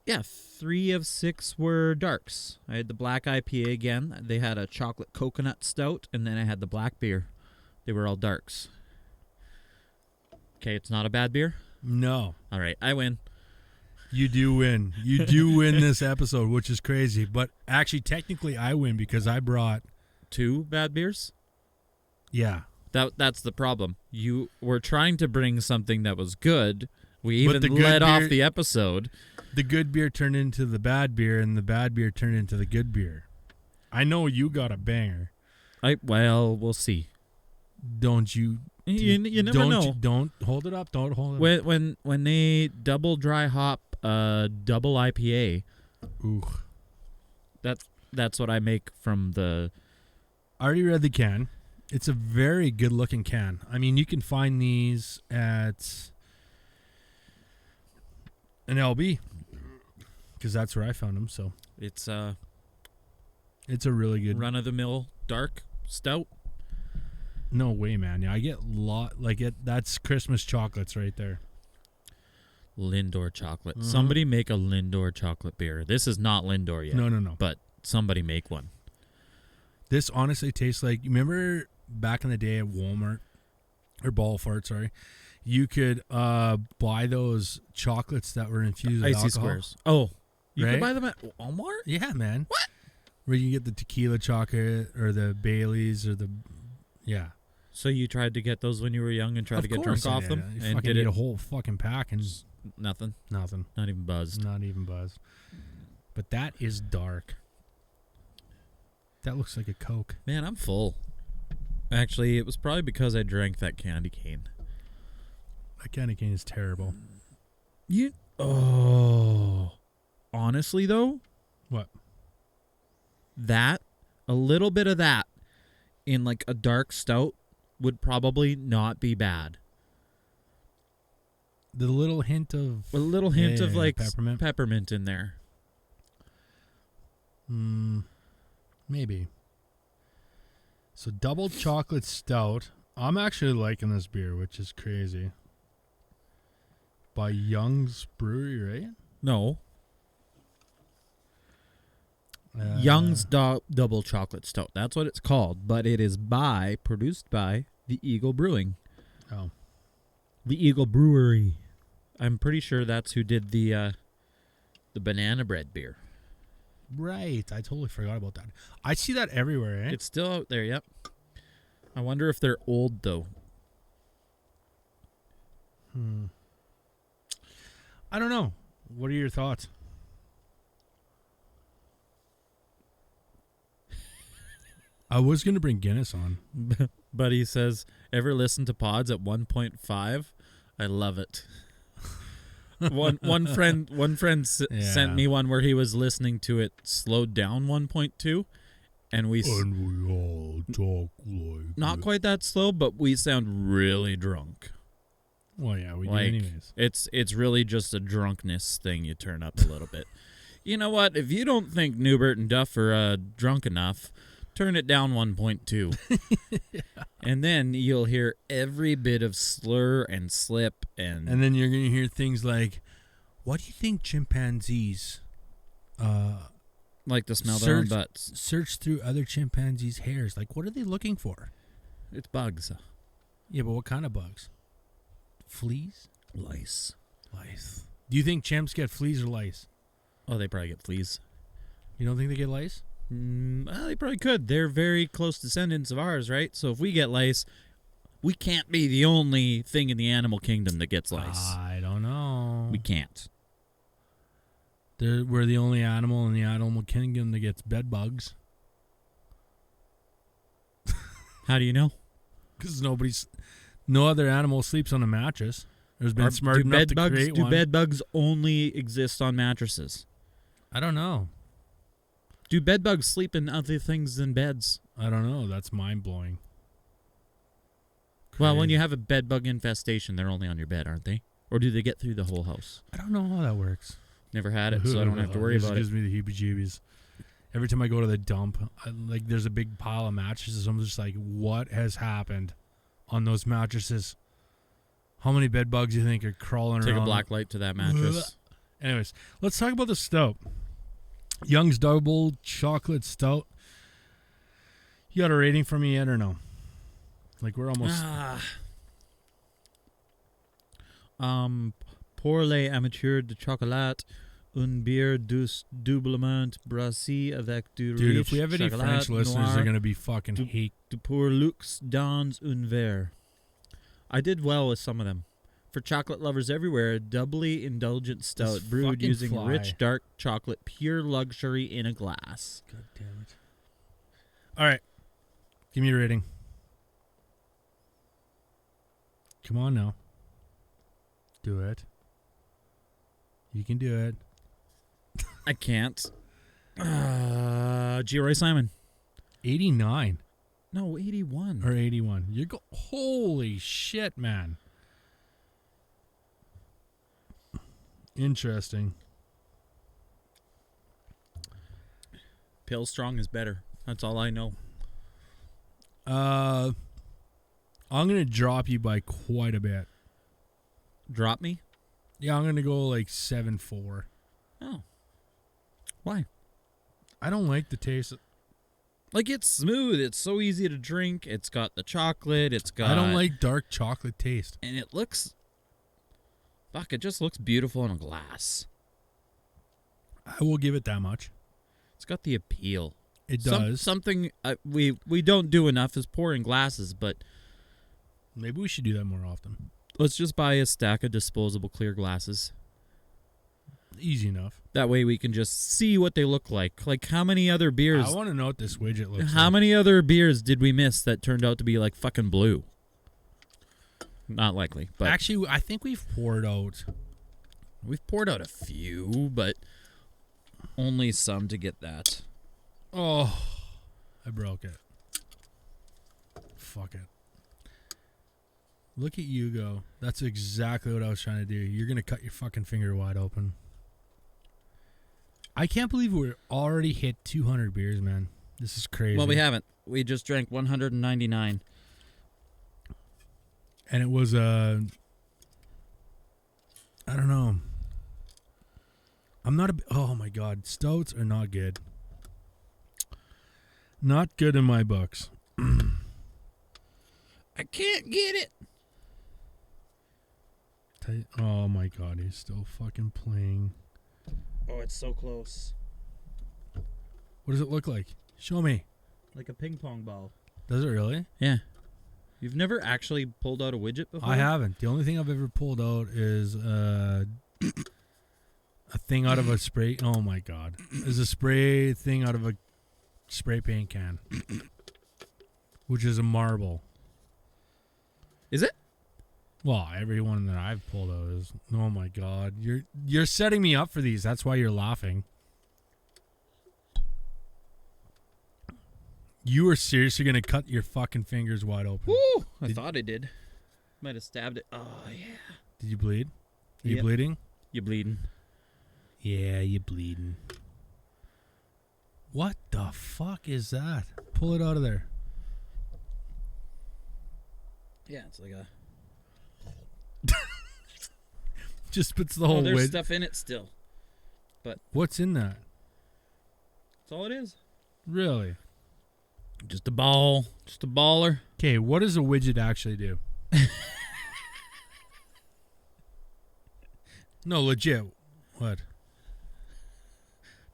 Yeah, 3 of 6 were darks. I had the black IPA again. They had a chocolate coconut stout, and then I had the black beer. They were all darks. Okay, it's not a bad beer? No. All right, I win. You do win. You do win this episode, which is crazy. But actually, technically, I win because I brought 2 bad beers? Yeah. That's the problem. You were trying to bring something that was good, We But even the good led off beer- the episode. The good beer turned into the bad beer, and the bad beer turned into the good beer. I know you got a banger. Well, we'll see. Don't you? You never know. Don't hold it up. Don't hold it up. When they double dry hop double IPA, Ooh. that's what I make from the. I already read the can. It's a very good looking can. I mean, you can find these at an LB because that's where I found them. So It's it's a really good. run of the mill dark stout. No way, man. Yeah, I get that's Christmas chocolates right there. Lindor chocolate. Mhm. Somebody make a Lindor chocolate beer. This is not Lindor yet. No. But somebody make one. This honestly tastes like, you remember back in the day at Walmart or Ball Fart, sorry, you could buy those chocolates that were infused with Icy alcohol. squares. Oh, you Right? can buy them at Walmart? Yeah, man. What? Where you can get the tequila chocolate or the Baileys or the So you tried to get those when you were young and tried to get drunk off them? You And fucking did eat it a whole fucking pack and nothing. nothing. Not even buzzed. Not even buzzed. But that is dark. That looks like a Coke. Man, I'm full. Actually, it was probably because I drank that candy cane. That candy cane is terrible. Honestly though, What? a little bit of that in like a dark stout would probably not be bad. The little hint of A little hint of Yeah, like peppermint. in there. Maybe. So double chocolate stout. I'm actually liking this beer, which is crazy. By Young's Brewery, right? No. Young's Double Chocolate Stout. That's what it's called, but it is produced by the Eagle Brewing. Oh. The Eagle Brewery. I'm pretty sure that's who did the banana bread beer. Right. I totally forgot about that. I see that everywhere, eh? It's still out there, yep. I wonder if they're old though. I don't know. What are your thoughts? I was going to bring Guinness on. But he says, ever listen to pods at 1.5? I love it. One friend sent me one where he was listening to it slowed down 1.2, and we all talk like not quite that slow, but we sound really drunk. Well, yeah, we do Like anyways. it's really just a drunkenness thing. You turn up a little bit. You know what? If you don't think Newbert and Duff are drunk enough, turn it down 1.2. Yeah. And then you'll hear every bit of slur and slip and then you're going to hear things like, what do you think chimpanzees like to smell their own butts. search through other chimpanzees' hairs? Like, what are they looking for? It's bugs. Yeah, but what kind of bugs? Fleas? Lice. Do you think chimps get fleas or lice? Oh, they probably get fleas. You don't think they get lice? Well, they probably could. They're very close descendants of ours, right? So if we get lice, we can't be the only thing in the animal kingdom that gets lice. I don't know. We can't. We're the only animal in the animal kingdom that gets bed bugs. How do you know? Because no other animal sleeps on a mattress. There's been smart enough to create do one. bed bugs only exist on mattresses? I don't know. Do bed bugs sleep in other things than beds? I don't know. That's mind-blowing. Well, when Crazy. you have a bed bug infestation, they're only on your bed, aren't they? Or do they get through the whole house? I don't know how that works. Never had it, so I don't have to worry about it. Gives me the heebie-jeebies. Every time I go to the dump, there's a big pile of mattresses. I'm just like, what has happened on those mattresses? How many bed bugs do you think are crawling around? Take a black light to that mattress. Anyways, let's talk about the stout. Young's Double Chocolate Stout. You got a rating for me yet or no? Like, we're almost... Pour les amateurs de chocolat, une bière douce doublement brassée avec du Dude, riche if we have any chocolat French listeners, noir they're going to be fucking hate. de pour luxe dans un verre. I did well with some of them. For chocolate lovers everywhere, a doubly indulgent stout This brewed fucking using fly. rich, dark chocolate, pure luxury in a glass. God damn it. All right. Give me a rating. Come on now. Do it. You can do it. I can't. G. Roy Simon. 89 No, 81. or 81. You go. Holy shit, man. Interesting. Pale Strong is better. That's all I know. I'm gonna drop you by quite a bit. Drop me? Yeah, I'm gonna go like 7.4. Oh. Why? I don't like the taste. Like, it's smooth. It's so easy to drink. It's got the chocolate. It's got... I don't like dark chocolate taste. And it looks... Fuck, it just looks beautiful in a glass. I will give it that much. It's got the appeal. It does. Something we don't do enough is pour in glasses, but Maybe we should do that more often. let's just buy a stack of disposable clear glasses. Easy enough. That way we can just see what they look like. Like, how many other beers... I want to know what this widget looks How like. many other beers did we miss that turned out to be like fucking blue? Not likely, but Actually, I think we've poured out. we've poured out a few, but only some to get that. Oh, I broke it. Fuck it. Look at you go. That's exactly what I was trying to do. You're going to cut your fucking finger wide open. I can't believe we're already hit 200 beers, man. This is crazy. Well, we haven't. We just drank 199. And it was, I don't know. I'm not a, oh my God. Stouts are not good. Not good in my books. I can't get it. Oh my God, he's still fucking playing. Oh, it's so close. What does it look like? Show me. Like a ping pong ball. Does it really? Yeah. You've never actually pulled out a widget before? I haven't. The only thing I've ever pulled out is a thing out of a spray. Oh my God. Is a spray thing out of a spray paint can, which is a marble. Is it? Well, every one that I've pulled out is. Oh my God. You're setting me up for these. That's why you're laughing. You were seriously going to cut your fucking fingers wide open. Woo! I thought I did. Might have stabbed it. Oh, yeah. Did you bleed? Are you Yep. bleeding? You bleeding. Yeah, you bleeding. What the fuck is that? Pull it out of there. Yeah, it's like a... Just puts the whole there's widget. stuff in it still. What's in that? That's all it is. Really? Just a ball. Just a baller. Okay, what does a widget actually do? No, legit. What?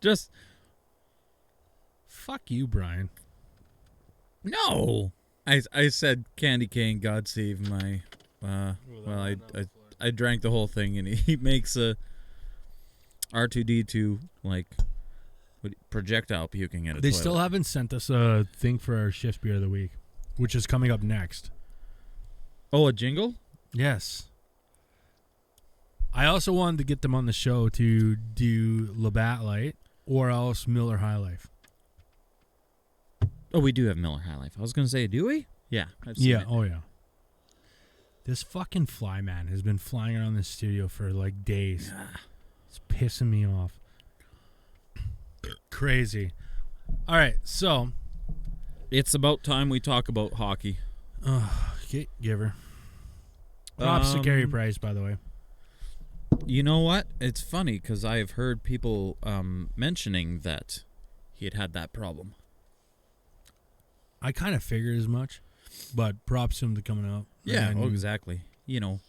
Just... Fuck you, Brian. No! I said candy cane, God save my... well, I drank the whole thing, and he makes a R2-D2, like, projectile puking at a They toilet. still haven't sent us a thing for our shift beer of the week, which is coming up next. Oh, a jingle? Yes. I also wanted to get them on the show to do Labatt Light or else Miller High Life. Oh, we do have Miller High Life. I was going to say, do we? Yeah. I've seen Yeah, it. oh yeah. This fucking fly man has been flying around the studio for like days. It's pissing me off. Crazy. All right, so It's about time we talk about hockey. okay, giver. Props to Carey Price, by the way. You know what? It's funny because I have heard people mentioning that he had that problem. I kind of figured as much, but props to him to coming up. Yeah, And exactly. You know,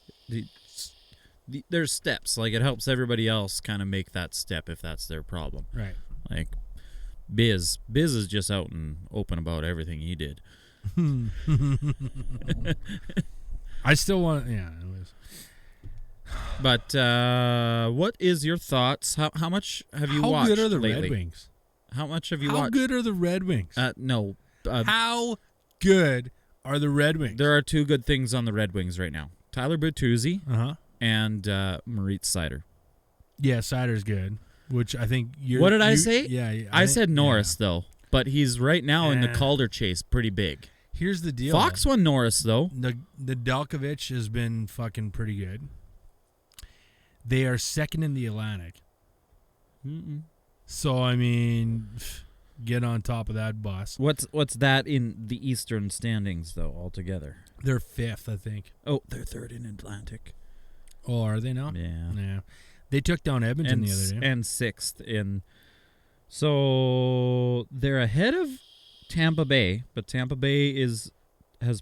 there's steps. Like, it helps everybody else kind of make that step if that's their problem. Right. Like, Biz is just out and open about everything he did. I still want. Yeah. Anyways. But what is your thoughts? How much have you watched How good are the lately? Red Wings? How much have you How watched? good are the Red Wings? No. How good are the Red Wings? There are two good things on the Red Wings right now. Tyler Bertuzzi Uh-huh. and Moritz Seider. Yeah, Sider's good, which I think you're... What did I say? Yeah. I said Norris, though. But he's right now in the Calder chase pretty big. Here's the deal. Fox won Norris, though. The Dalkovich has been fucking pretty good. They are second in the Atlantic. Mm-mm. So, I mean, get on top of that bus. What's that in the Eastern standings, though, altogether? They're fifth, I think. Oh, they're third in Atlantic. Oh, are they now? Yeah. They took down Edmonton the other day. And sixth in... So they're ahead of Tampa Bay, but Tampa Bay has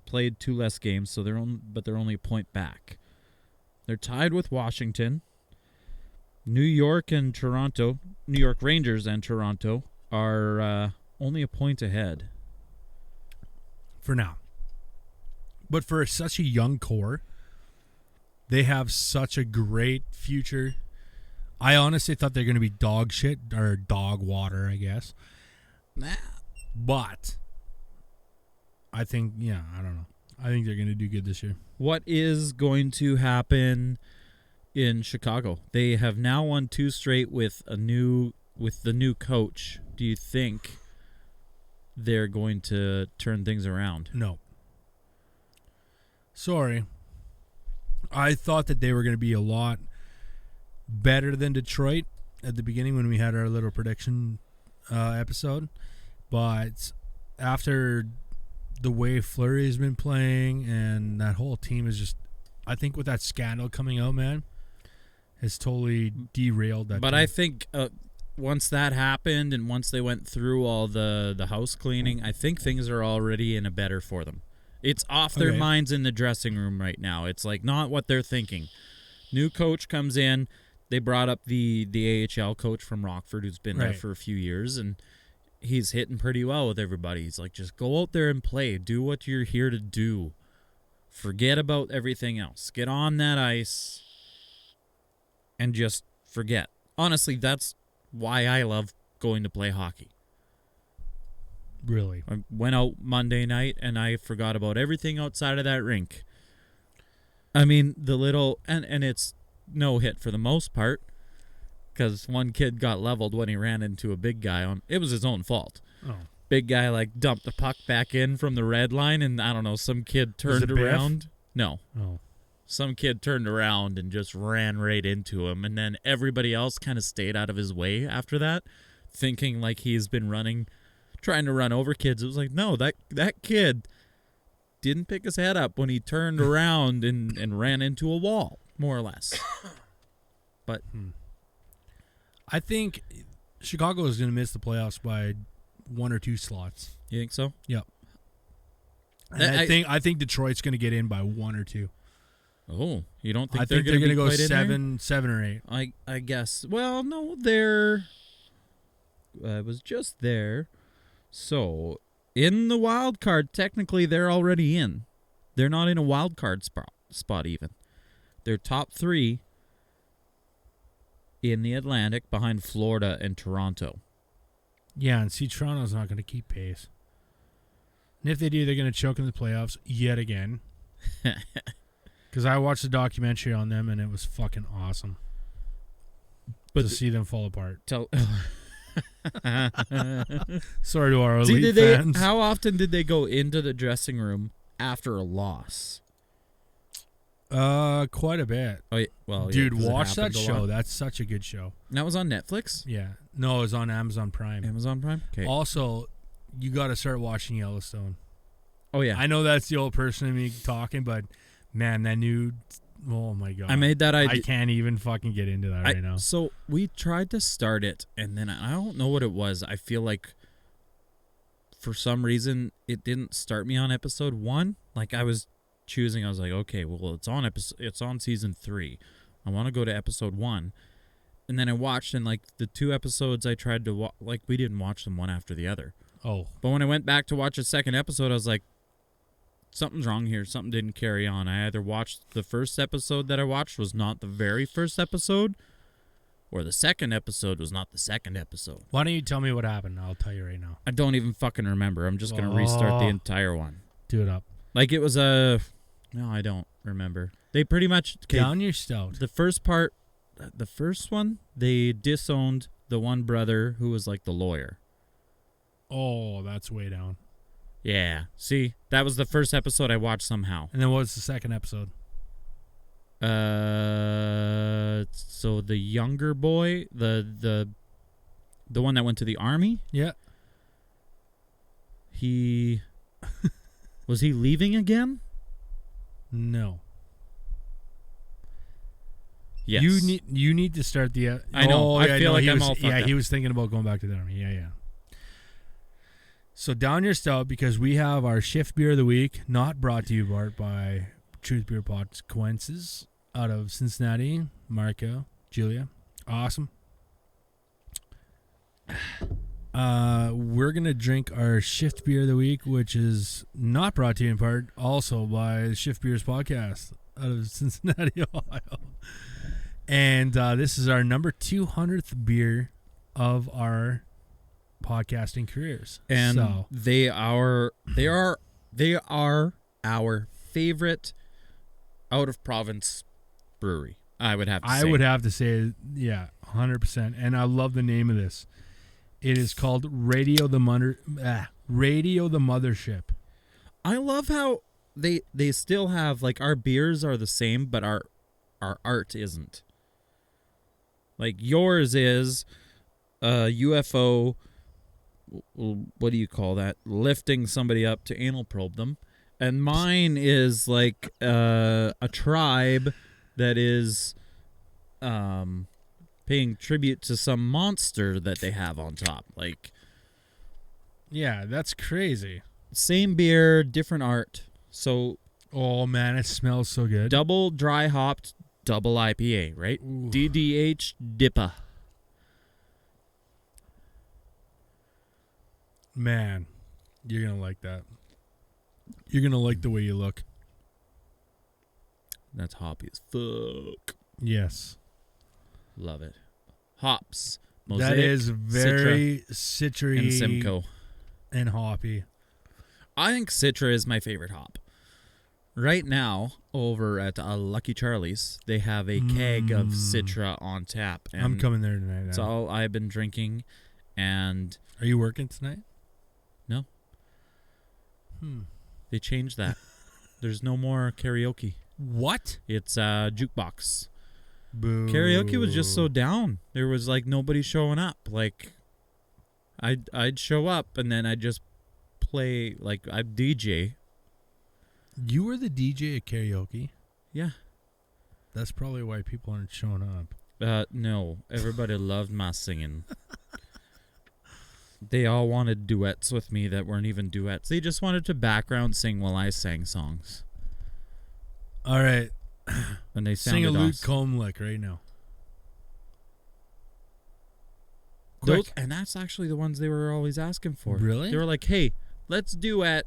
played 2 less games, so they're only a point back. They're tied with Washington. New York Rangers and Toronto are only a point ahead. For now. But for such a young core, they have such a great future. I honestly thought they're going to be dog shit or dog water, I guess. But I think, I don't know. I think they're going to do good this year. What is going to happen in Chicago? They have now won 2 straight with the new coach. Do you think they're going to turn things around? No. Sorry. I thought that they were going to be a lot better than Detroit at the beginning when we had our little prediction episode. But after the way Fleury has been playing and that whole team is just, I think with that scandal coming out, man, has totally derailed that But team. I think once that happened and once they went through all the house cleaning, I think things are already in a better for them. It's off their minds in the dressing room right now. It's like not what they're thinking. New coach comes in. They brought up the AHL coach from Rockford who's been there for a few years, and he's hitting pretty well with everybody. He's like, just go out there and play. Do what you're here to do. Forget about everything else. Get on that ice and just forget. Honestly, that's why I love going to play hockey. Really? I went out Monday night, and I forgot about everything outside of that rink. I mean, the little... And it's no hit for the most part, because one kid got leveled when he ran into a big guy. It was his own fault. Oh. Big guy, dumped the puck back in from the red line, and I don't know, some kid turned around. No. Oh. Some kid turned around and just ran right into him, and then everybody else kind of stayed out of his way after that, thinking like he's been trying to run over kids. It was like, no, that kid didn't pick his head up when he turned around and ran into a wall, more or less. But I think Chicago is going to miss the playoffs by 1 or 2 slots. you think so? Yep. And I think Detroit's going to get in by 1 or 2. Oh, you don't think I they're think going they're to going to go quite in there? 7 or 8. I guess. Well, no, they're... I was just there. So, in the wild card, technically they're already in. They're not in a wild card spot even. They're top 3 in the Atlantic behind Florida and Toronto. Yeah, and see, Toronto's not going to keep pace. And if they do, they're going to choke in the playoffs yet again. Because I watched a documentary on them, and it was fucking awesome. But to see them fall apart. Tell... Sorry to our elite fans. How often did they go into the dressing room after a loss? Quite a bit. Oh, yeah. Well, dude, yeah, watch that show. That's such a good show. That was on Netflix? Yeah. No, it was on Amazon Prime. Amazon Prime? Okay. Also, you got to start watching Yellowstone. Oh, yeah. I know that's the old person in me talking, but man, that new... Oh, my God. I made that idea. I can't even fucking get into that right now. So, we tried to start it, and then I don't know what it was. I feel like for some reason, it didn't start me on episode 1. Like, I was choosing. I was like, okay, well, it's on season 3. I want to go to episode 1. And then I watched, and, the 2 episodes I tried to watch, we didn't watch them one after the other. Oh. But when I went back to watch a second episode, I was like, something's wrong here. Something didn't carry on. I either watched the first episode that I watched was not the very first episode, or the second episode was not the second episode. Why don't you tell me what happened? I'll tell you right now. I don't even fucking remember. I'm just going to restart the entire one. Do it up. Like it was a... No, I don't remember. They pretty much... Down your stout. The first part, the first one, they disowned the one brother who was like the lawyer. Oh, that's way down. Yeah. See, that was the first episode I watched somehow. And then what was the second episode? So the younger boy, the one that went to the army, Yeah. he was he leaving again? No. Yes. You need to start the. I know. I feel like I'm all fucked up. He was thinking about going back to the army. Yeah. So down your stout, because we have our shift beer of the week, not brought to you, Bart, by Truth Beer Consequences out of Cincinnati, Marco, Julia. Awesome. We're going to drink our shift beer of the week, which is not brought to you in part also by Shift Beers Podcast out of Cincinnati, Ohio. And this is our number 200th beer of our podcasting careers. And so, they are our favorite out of province brewery. I would have to say. I would have to say, yeah, 100%. And I love the name of this. It is called Radio the Mothership. I love how they still have, like, our beers are the same, but our art isn't. Like, yours is UFO, what do you call that? Lifting somebody up to anal probe them. And mine is like a tribe that is paying tribute to some monster that they have on top. Like, Yeah, that's crazy. same beer, different art. So Oh, man, it smells so good. double dry hopped, double IPA, right? Ooh. DDH Dippa. Man, you're going to like that. You're going to like the way you look. That's hoppy as fuck. Yes. Love it. Hops. That Mosaic, is very Citra, citry and Simcoe. and hoppy. I think Citra is my favorite hop. Right now, over at Lucky Charlie's, they have a keg of Citra on tap. And I'm coming there tonight. That's Now. all I've been drinking. And Are you working tonight? no, they changed that. There's no more karaoke. What? It's jukebox. Boo. Karaoke was just so down. There was like nobody showing up. Like I'd show up and then I'd just play, like I'd DJ. You were the DJ at karaoke? Yeah. That's probably why people aren't showing up. No. Everybody loved my singing. They all wanted duets with me that weren't even duets. They just wanted to background sing while I sang songs. All right. And they Sing sounded a Luke awesome. Combs lick right now. Quick. And that's actually the ones they were always asking for. Really? They were like, hey, let's duet.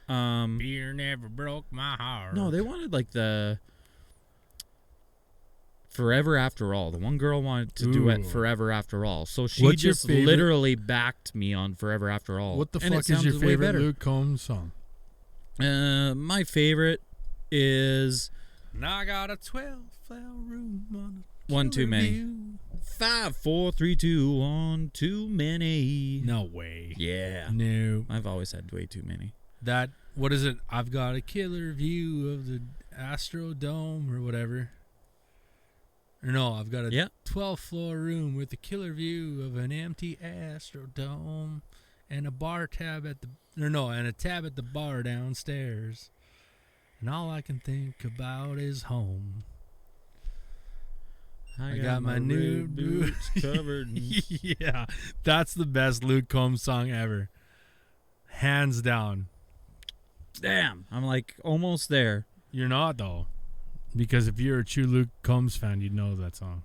Beer never broke my heart. No, they wanted like the Forever After All. The one girl wanted to duet Ooh. Forever After All. So she What's your just favorite- literally backed me on Forever After All. What the And it fuck is your sounded way favorite better. Luke Combs song? My favorite is Now I got a 12-floor room on a One Too killer Many. view. 5, 4, 3, 2, 1, too many. No way. Yeah. No. I've always had way too many. That, what is it? I've got a killer view of the Astrodome or whatever. Or no, I've got a Yeah. 12-floor room with a killer view of an empty Astrodome and a bar tab at the, and a tab at the bar downstairs. And all I can think about is home. I got my new red boots covered in Yeah, that's the best Luke Combs song ever. Hands down. Damn. I'm like almost there. You're not, though. Because if you're a true Luke Combs fan, you'd know that song.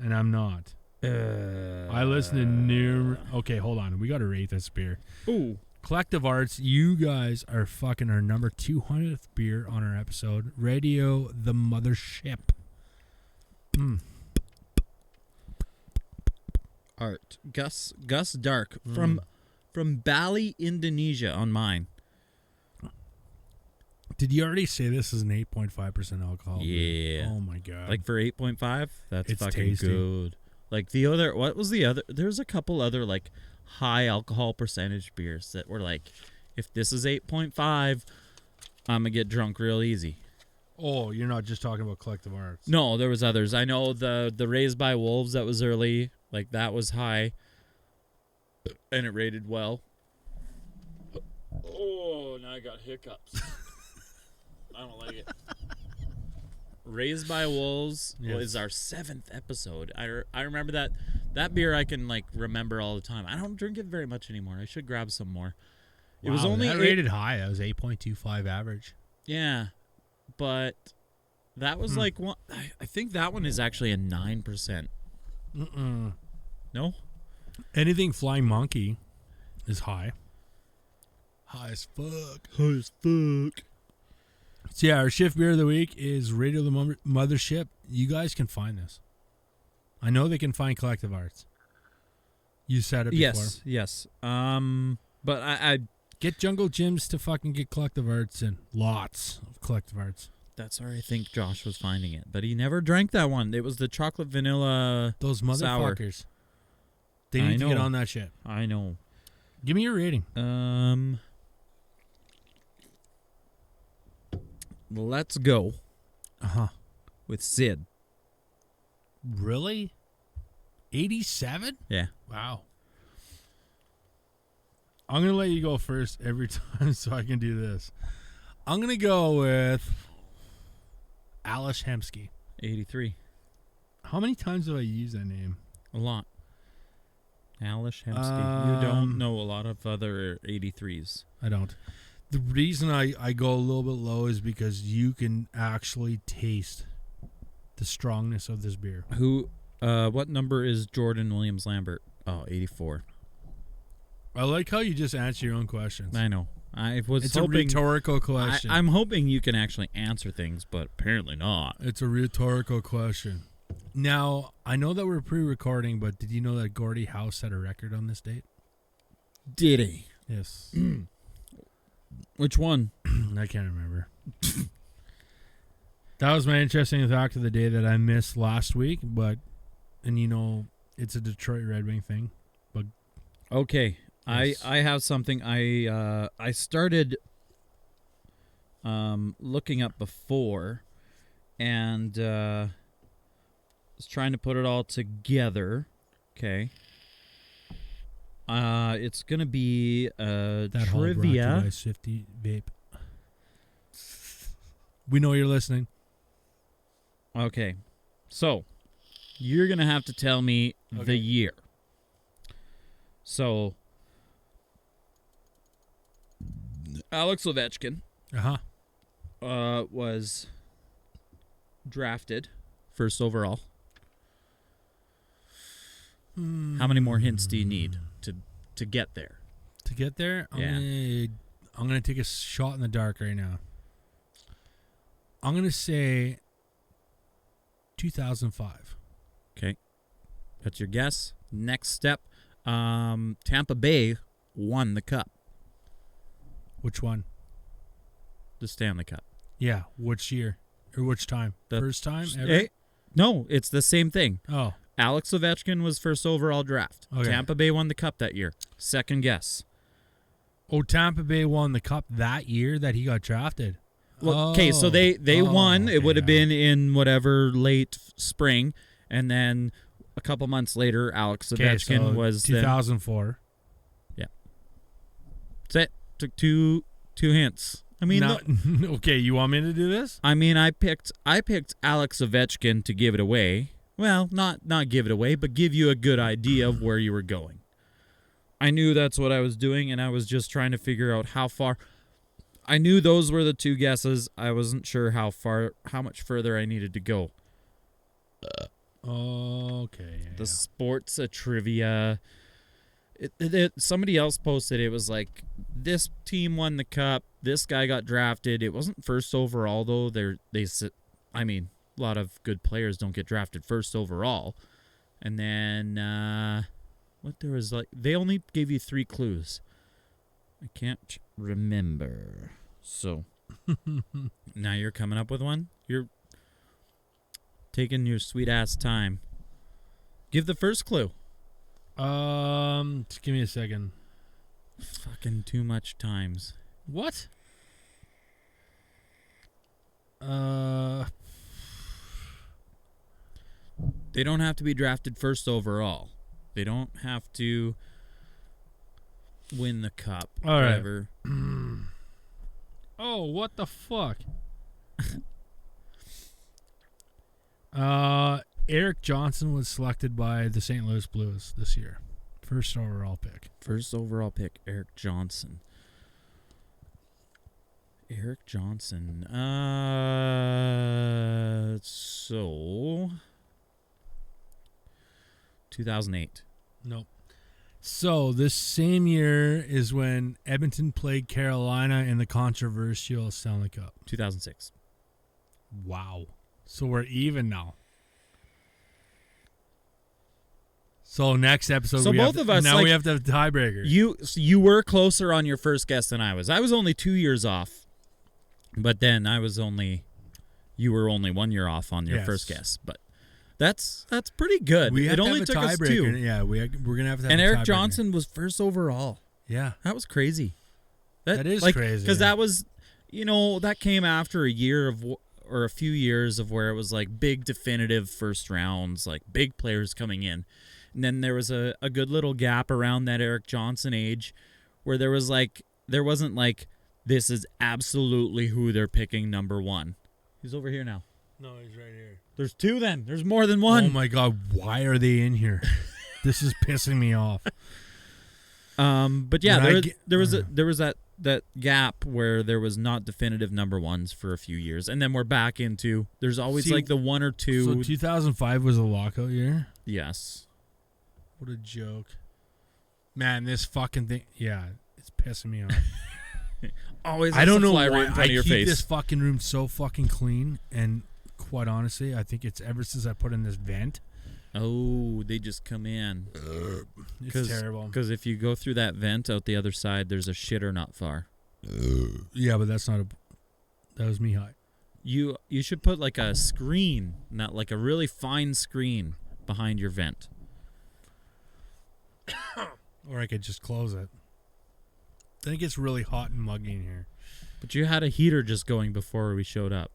And I'm not. I listen to new... Okay, hold on. We got to rate this beer. Ooh. Collective Arts, you guys are fucking our number 200th beer on our episode. Radio the Mothership. Art. Gus Dark from Bali, Indonesia on mine. Did you already say this is an 8.5% alcohol? Yeah. Beer? Oh my god. Like for 8.5, that's It's fucking tasty. good. Like the other, what was the other? There's a couple other like high alcohol percentage beers that were like, if this is 8.5, I'm gonna get drunk real easy. Oh, you're not just talking about Collective Arts. No, there was others. I know the Raised by Wolves, that was early. Like that was high, and it rated well. Oh, now I got hiccups. I don't like it. Raised by Wolves was our 7th episode. I remember that beer. I can like remember all the time. I don't drink it very much anymore. I should grab some more. It was only that rated high. That was 8.25 average. Yeah, but that was like one. I think that one is actually a 9%. No. Anything Flying Monkey is high. High as fuck. High as fuck. So yeah, our shift beer of the week is Radio the Mothership. You guys can find this. I know they can find Collective Arts. You said it before. Yes. But I get Jungle Gyms to fucking get Collective Arts and lots of Collective Arts. That's where I think Josh was finding it, but he never drank that one. It was the chocolate vanilla. Those motherfuckers. Sour. They need to get on that shit. I know. Give me your rating. Let's go. With Sid. Really? 87? Yeah. Wow. I'm going to let you go first every time so I can do this. I'm going to go with Alice Hemsky. 83. How many times have I used that name? A lot. Alice Hemsky. You don't know a lot of other 83s. I don't. The reason I go a little bit low is because you can actually taste the strongness of this beer. What number is Jordan Williams Lambert? Oh, 84. I like how you just answer your own questions. I know. It's a rhetorical question. I'm hoping you can actually answer things, but apparently not. It's a rhetorical question. Now, I know that we're pre-recording, but did you know that Gordie Howe set a record on this date? Did he? Yes. Which one? I can't remember. That was my interesting fact of the day that I missed last week, and you know, it's a Detroit Red Wing thing. But okay. Yes. I have something I started looking up before, and was trying to put it all together. Okay. It's gonna be that whole brought to you trivia. by Swifty Vape. We know you're listening. Okay, so you're gonna have to tell me the year. So Alex Ovechkin was drafted first overall. How many more hints do you need to get there? To get there, Yeah. I'm gonna take a shot in the dark right now. I'm gonna say 2005. Okay, that's your guess. Next step, Tampa Bay won the cup, Which one? the Stanley Cup. Yeah, which year or which time? The- First time ever? Hey, no, it's the same thing. Oh, Alex Ovechkin was first overall draft. Okay. Tampa Bay won the cup that year. Second guess. Tampa Bay won the cup that year that he got drafted. Well, okay, so they won. It would have been in whatever late spring, and then a couple months later, Alex Ovechkin was 2004. That's it. Took two hints. I mean, Okay, you want me to do this? I picked Alex Ovechkin to give it away. Well, not give it away, but give you a good idea of where you were going. I knew that's what I was doing, and I was just trying to figure out how far. I knew those were the two guesses. I wasn't sure how much further I needed to go. Okay. The sports trivia. Somebody else posted it was like this team won the cup. This guy got drafted. It wasn't first overall though. I mean, a lot of good players don't get drafted first overall. And then they only gave you 3 clues. I can't remember. So now you're coming up with one. You're taking your sweet ass time. Give the first clue. Just give me a second. Fucking too much times. What? They don't have to be drafted first overall. They don't have to win the cup. All right. Whatever. Oh, what the fuck? Eric Johnson was selected by the St. Louis Blues this year. First overall pick. First overall pick, Eric Johnson. Eric Johnson. So 2008. Nope. So this same year is when Edmonton played Carolina in the controversial Stanley Cup. 2006. Wow. So we're even now. So next episode, So both of us, now like, we have to have a tiebreaker. You were closer on your first guess than I was. I was only 2 years off, but then you were only 1 year off on your first guess. But that's pretty good. We It only have to took have a us tiebreaker. 2. Yeah, we're gonna have to. Have And a Eric tiebreaker. Johnson was first overall. Yeah, That was crazy. That is crazy. Because that was, that came after a year or a few years of where it was like big definitive first rounds, like big players coming in. And then there was a good little gap around that Eric Johnson age where there wasn't like, this is absolutely who they're picking number 1. He's over here now. No, he's right here. There's 2 then. There's more than 1. Oh my God, why are they in here? This is pissing me off. But yeah, When there was that gap where there was not definitive number 1s for a few years, and then we're back into there's always like the 1 or 2. So 2005 was a lockout year. Yes. What a joke, man! This fucking thing, yeah, it's pissing me off. Always. I don't know fly why right in front I of your keep face. this fucking room so fucking clean, and quite honestly, I think it's ever since I put in this vent. Oh, they just come in. It's terrible. Because if you go through that vent out the other side, there's a shitter not far. Yeah, but that's not a. That was me high. You should put like a screen, not like a really fine screen behind your vent. Or I could just close it. Then it gets really hot and muggy in here. But you had a heater just going before we showed up.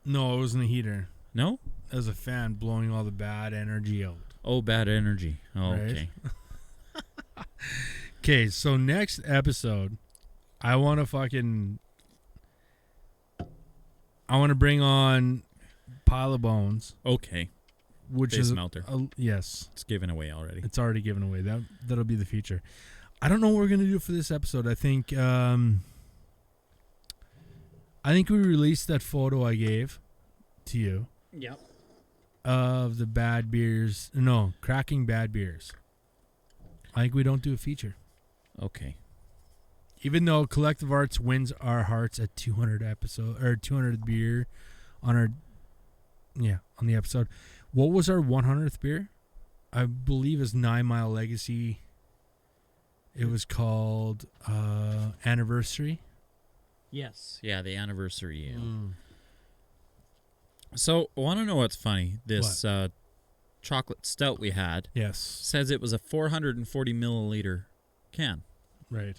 No, it wasn't a heater. No? It was a fan blowing all the bad energy out. Oh, bad energy. Oh, Right. okay. Okay, so next episode, I want to bring on Pile of Bones, Okay. which Face is melter. Yes, It's given away already. it's already given away. That'll be the feature. I don't know what we're gonna do for this episode. I think we released that photo I gave to you. Yep. Of the bad beers. No, cracking bad beers. I think we don't do a feature. Okay. Even though Collective Arts wins our hearts at 200 episode or 200th beer on the episode. What was our 100th beer? I believe is 9 Mile Legacy. It was called Anniversary. Yes. Yeah, the anniversary. Yeah. So, I want to know what's funny. This chocolate stout we had Yes. says it was a 440 milliliter can. Right.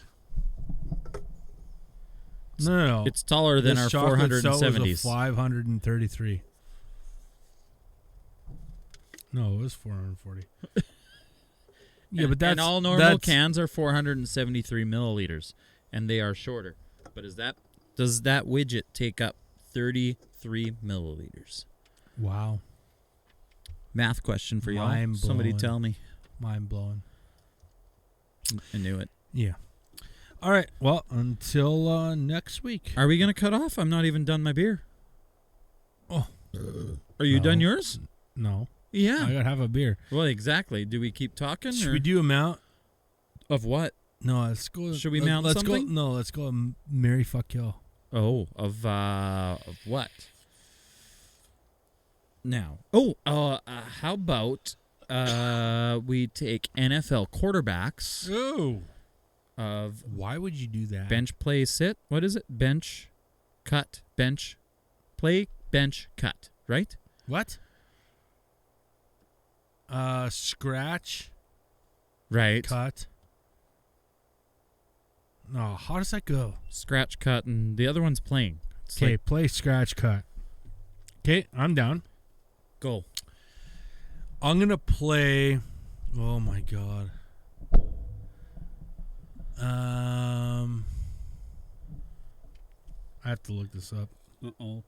No. It's taller than This our chocolate stout was a 470s. 533. No, it was 440. Yeah, but that's and all normal cans are 473 milliliters, and they are shorter. But does that widget take up 33 milliliters? Wow. Math question for y'all. Mind Somebody blowing. tell me. Mind blowing. I knew it. Yeah. All right. Well, until next week. Are we gonna cut off? I'm not even done my beer. Oh. Are you No. done yours? No. Yeah. I gotta have a beer. Well, exactly. Do we keep talking? Should or? we do a Mount Of what? No, let's go. Should we mount let's something? Go, no, let's go. Marry, fuck, kill. Oh, of what? Now. How about we take NFL quarterbacks Oh. of Why would you do that? bench, play, sit. What is it? Bench, cut, bench, play, bench, cut. Right? What? Scratch, Right. cut. No, how does that go? Scratch, cut, and the other one's playing. It's Okay, like, play, scratch, cut. Okay, I'm down. go. I'm gonna play. Oh my god. I have to look this up. Uh-oh.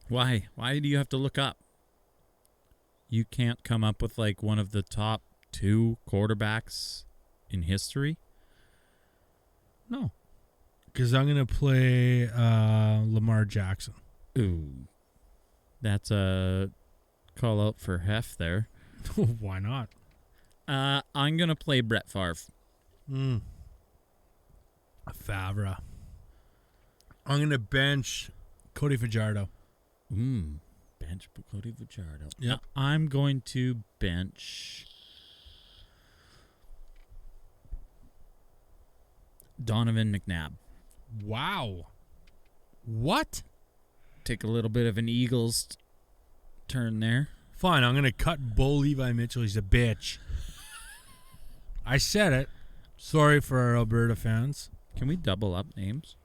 Why? Why do you have to look up? You can't come up with like one of the top 2 quarterbacks in history? No, because I'm gonna play Lamar Jackson. Ooh. That's a call out for Hef there. Why not? I'm going to play Brett Favre. Favre. I'm gonna bench Cody Fajardo. Bench Cody Fajardo. Yep. I'm going to bench Donovan McNabb. Wow. What? Take a little bit of an Eagles turn there. Fine, I'm gonna cut Bo Levi Mitchell. He's a bitch. I said it. Sorry for our Alberta fans. Can we double up names?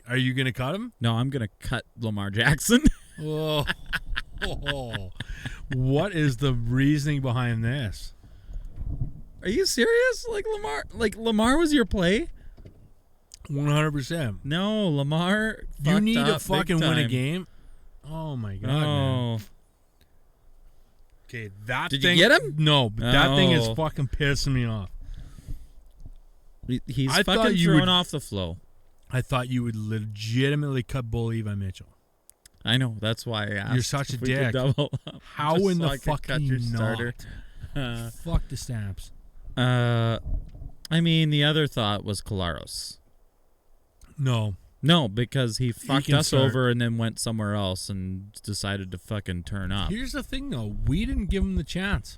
Are you gonna cut him? No, I'm going to cut Lamar Jackson. Oh. What is the reasoning behind this? Are you serious? Like Lamar was your play? 100%. No, Lamar. You need to up big fucking win a time. game. Oh my god, man. Oh, Okay, that Did thing. you get him? No, but that thing is Oh. fucking pissing me off. he's I thought fucking you thrown would- off the flow. I thought you would legitimately cut Bo Levi Mitchell. I know. That's why I asked. You're such a if we could dick. double up, How just in so the I could fuck cut can your you starter? not? Fuck the Stamps. I mean, the other thought was Kolaros. No. No, because he fucked can us start. over and then went somewhere else and decided to fucking turn up. Here's the thing, though. We didn't give him the chance.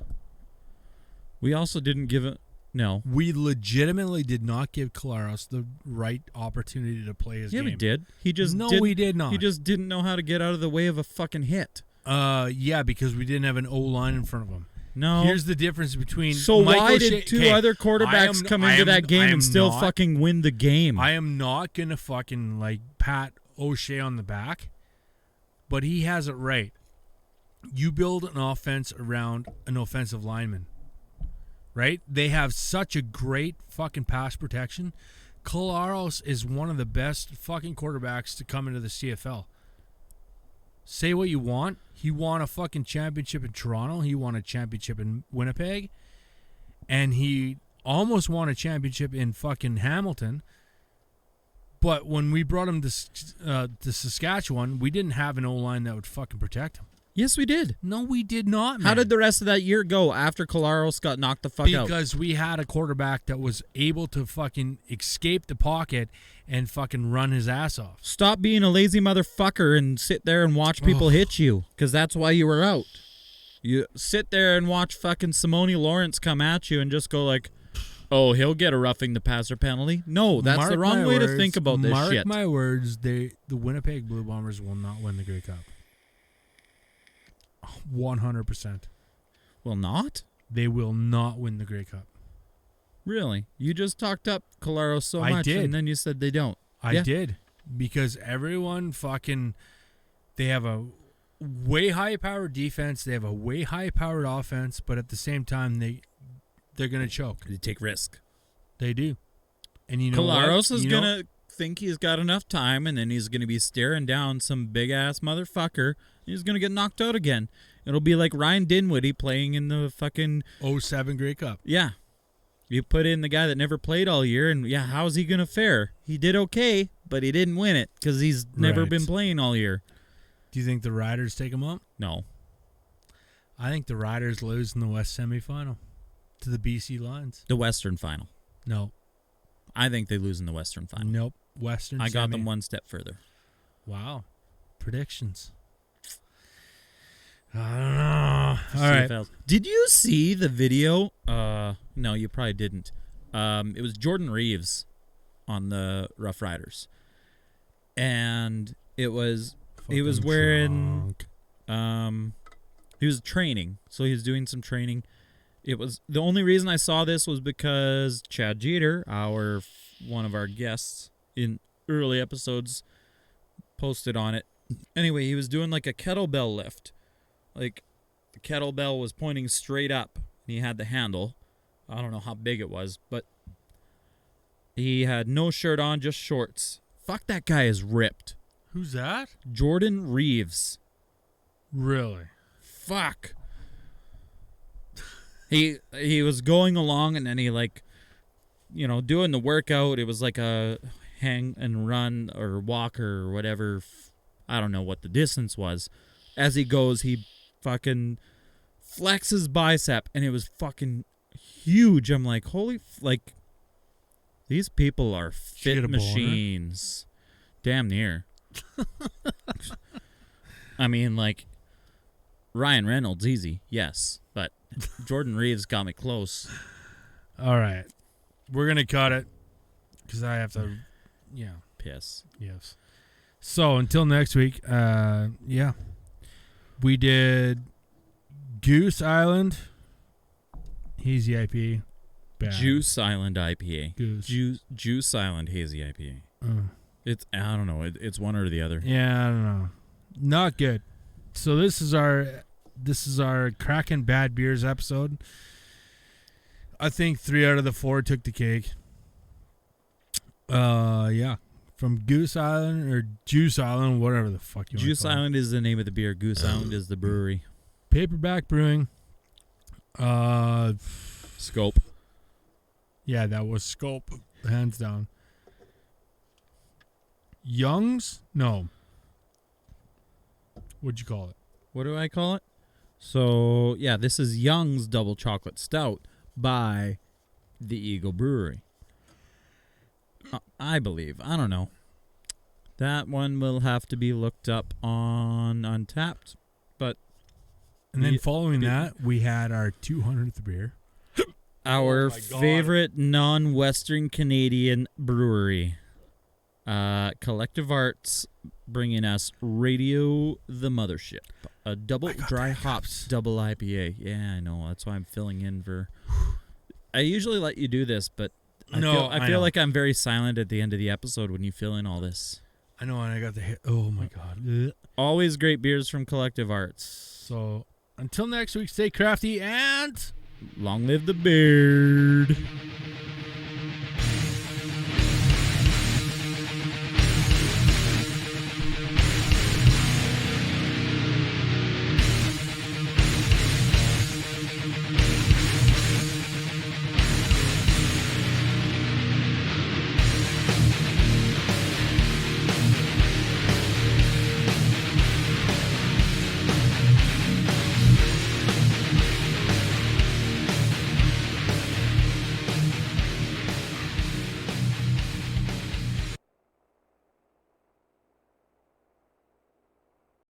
We also didn't give it. No. We legitimately did not give Kolaros the right opportunity to play his Yeah, game. we did. He just No, didn't, we did not. He just didn't know how to get out of the way of a fucking hit. Yeah, because we didn't have an O-line in front of him. No. Here's the difference between. So Mike why O'Shea- did two okay, other quarterbacks come into that game and still fucking win the game? I am not gonna fucking like pat O'Shea on the back, but he has it right. You build an offense around an offensive lineman, right? They have such a great fucking pass protection. Kolaros is one of the best fucking quarterbacks to come into the CFL. Say what you want. He won a fucking championship in Toronto. He won a championship in Winnipeg. And he almost won a championship in fucking Hamilton. But when we brought him to Saskatchewan, we didn't have an O-line that would fucking protect him. Yes, we did. No, we did not, man. How did the rest of that year go after Kolaros got knocked the fuck out? Because we had a quarterback that was able to fucking escape the pocket and fucking run his ass off. Stop being a lazy motherfucker and sit there and watch people hit you, because that's why you were out. You sit there and watch fucking Simone Lawrence come at you and just go like, oh, he'll get a roughing the passer penalty. No, that's Mark the wrong my way to words, think about this mark shit. my words, the Winnipeg Blue Bombers will not win the Grey Cup. 100%. Well, not? They will not win the Grey Cup. Really? You just talked up Kolaros so I much, did. and then you said they don't. I did. Because everyone fucking, they have a way high-powered defense. They have a way high-powered offense, but at the same time, they're going to choke. They take risk. They do. And you know Kolaros what? is going to think he's got enough time, and then he's going to be staring down some big-ass motherfucker, and he's going to get knocked out again. It'll be like Ryan Dinwiddie playing in the fucking 07 Grey Cup. Yeah. You put in the guy that never played all year, and yeah, how's he going to fare? He did okay, but he didn't win it because he's never Right. been playing all year. Do you think the Riders take him up? No. I think the Riders lose in the West semifinal. to the BC Lions. The Western final. No. I think they lose in the Western final. Nope. Western I got semi. them one step further. Wow. Predictions. I don't know. All right. CFLs. Did you see the video? No, you probably didn't. It was Jordan Reeves on the Rough Riders. And he was Fucking wearing drunk. he was training. So he was doing some training. It was the only reason I saw this was because Chad Jeter, one of our guests in early episodes, posted on it. Anyway, he was doing like a kettlebell lift. Like the kettlebell was pointing straight up. And he had the handle. I don't know how big it was, but he had no shirt on, just shorts. Fuck, that guy is ripped. Who's that? Jordan Reeves. Really? Fuck. He was going along and then he doing the workout. It was like a hang and run or walk or whatever. I don't know what the distance was. As he goes, he fucking flexes bicep and it was fucking huge. I'm like, these people are fit machines. Damn near. I mean, like, Ryan Reynolds, easy, yes. But Jordan Reeves got me close. All right. We're going to cut it because I have to, Piss. Yes. So until next week, we did Goose Island, Hazy IPA. Bad. Juice Island IPA. Goose. Juice Island Hazy IPA. I don't know. It's one or the other. Yeah, I don't know. Not good. So this is our Crackin' Bad Beers episode. I think 3 out of the 4 took the cake. From Goose Island or Juice Island, whatever the fuck you want to Juice call it. Island is the name of the beer. Goose Island is the brewery. Paperback Brewing. Scope. Yeah, that was Scope, hands down. Young's? No. What'd you call it? What do I call it? So, yeah, this is Young's Double Chocolate Stout by the Eagle Brewery. I believe. I don't know. That one will have to be looked up on Untapped. But And then following that, we had our 200th beer. our favorite non-Western Canadian brewery, Collective Arts, bringing us Radio the Mothership, a double dry hops double IPA. Yeah, I know. That's why I'm filling in for. I usually let you do this, but I feel like I'm very silent at the end of the episode when you fill in all this. I know, and I got the hit. Oh my god! Always great beers from Collective Arts. So until next week, stay crafty and long live the beard.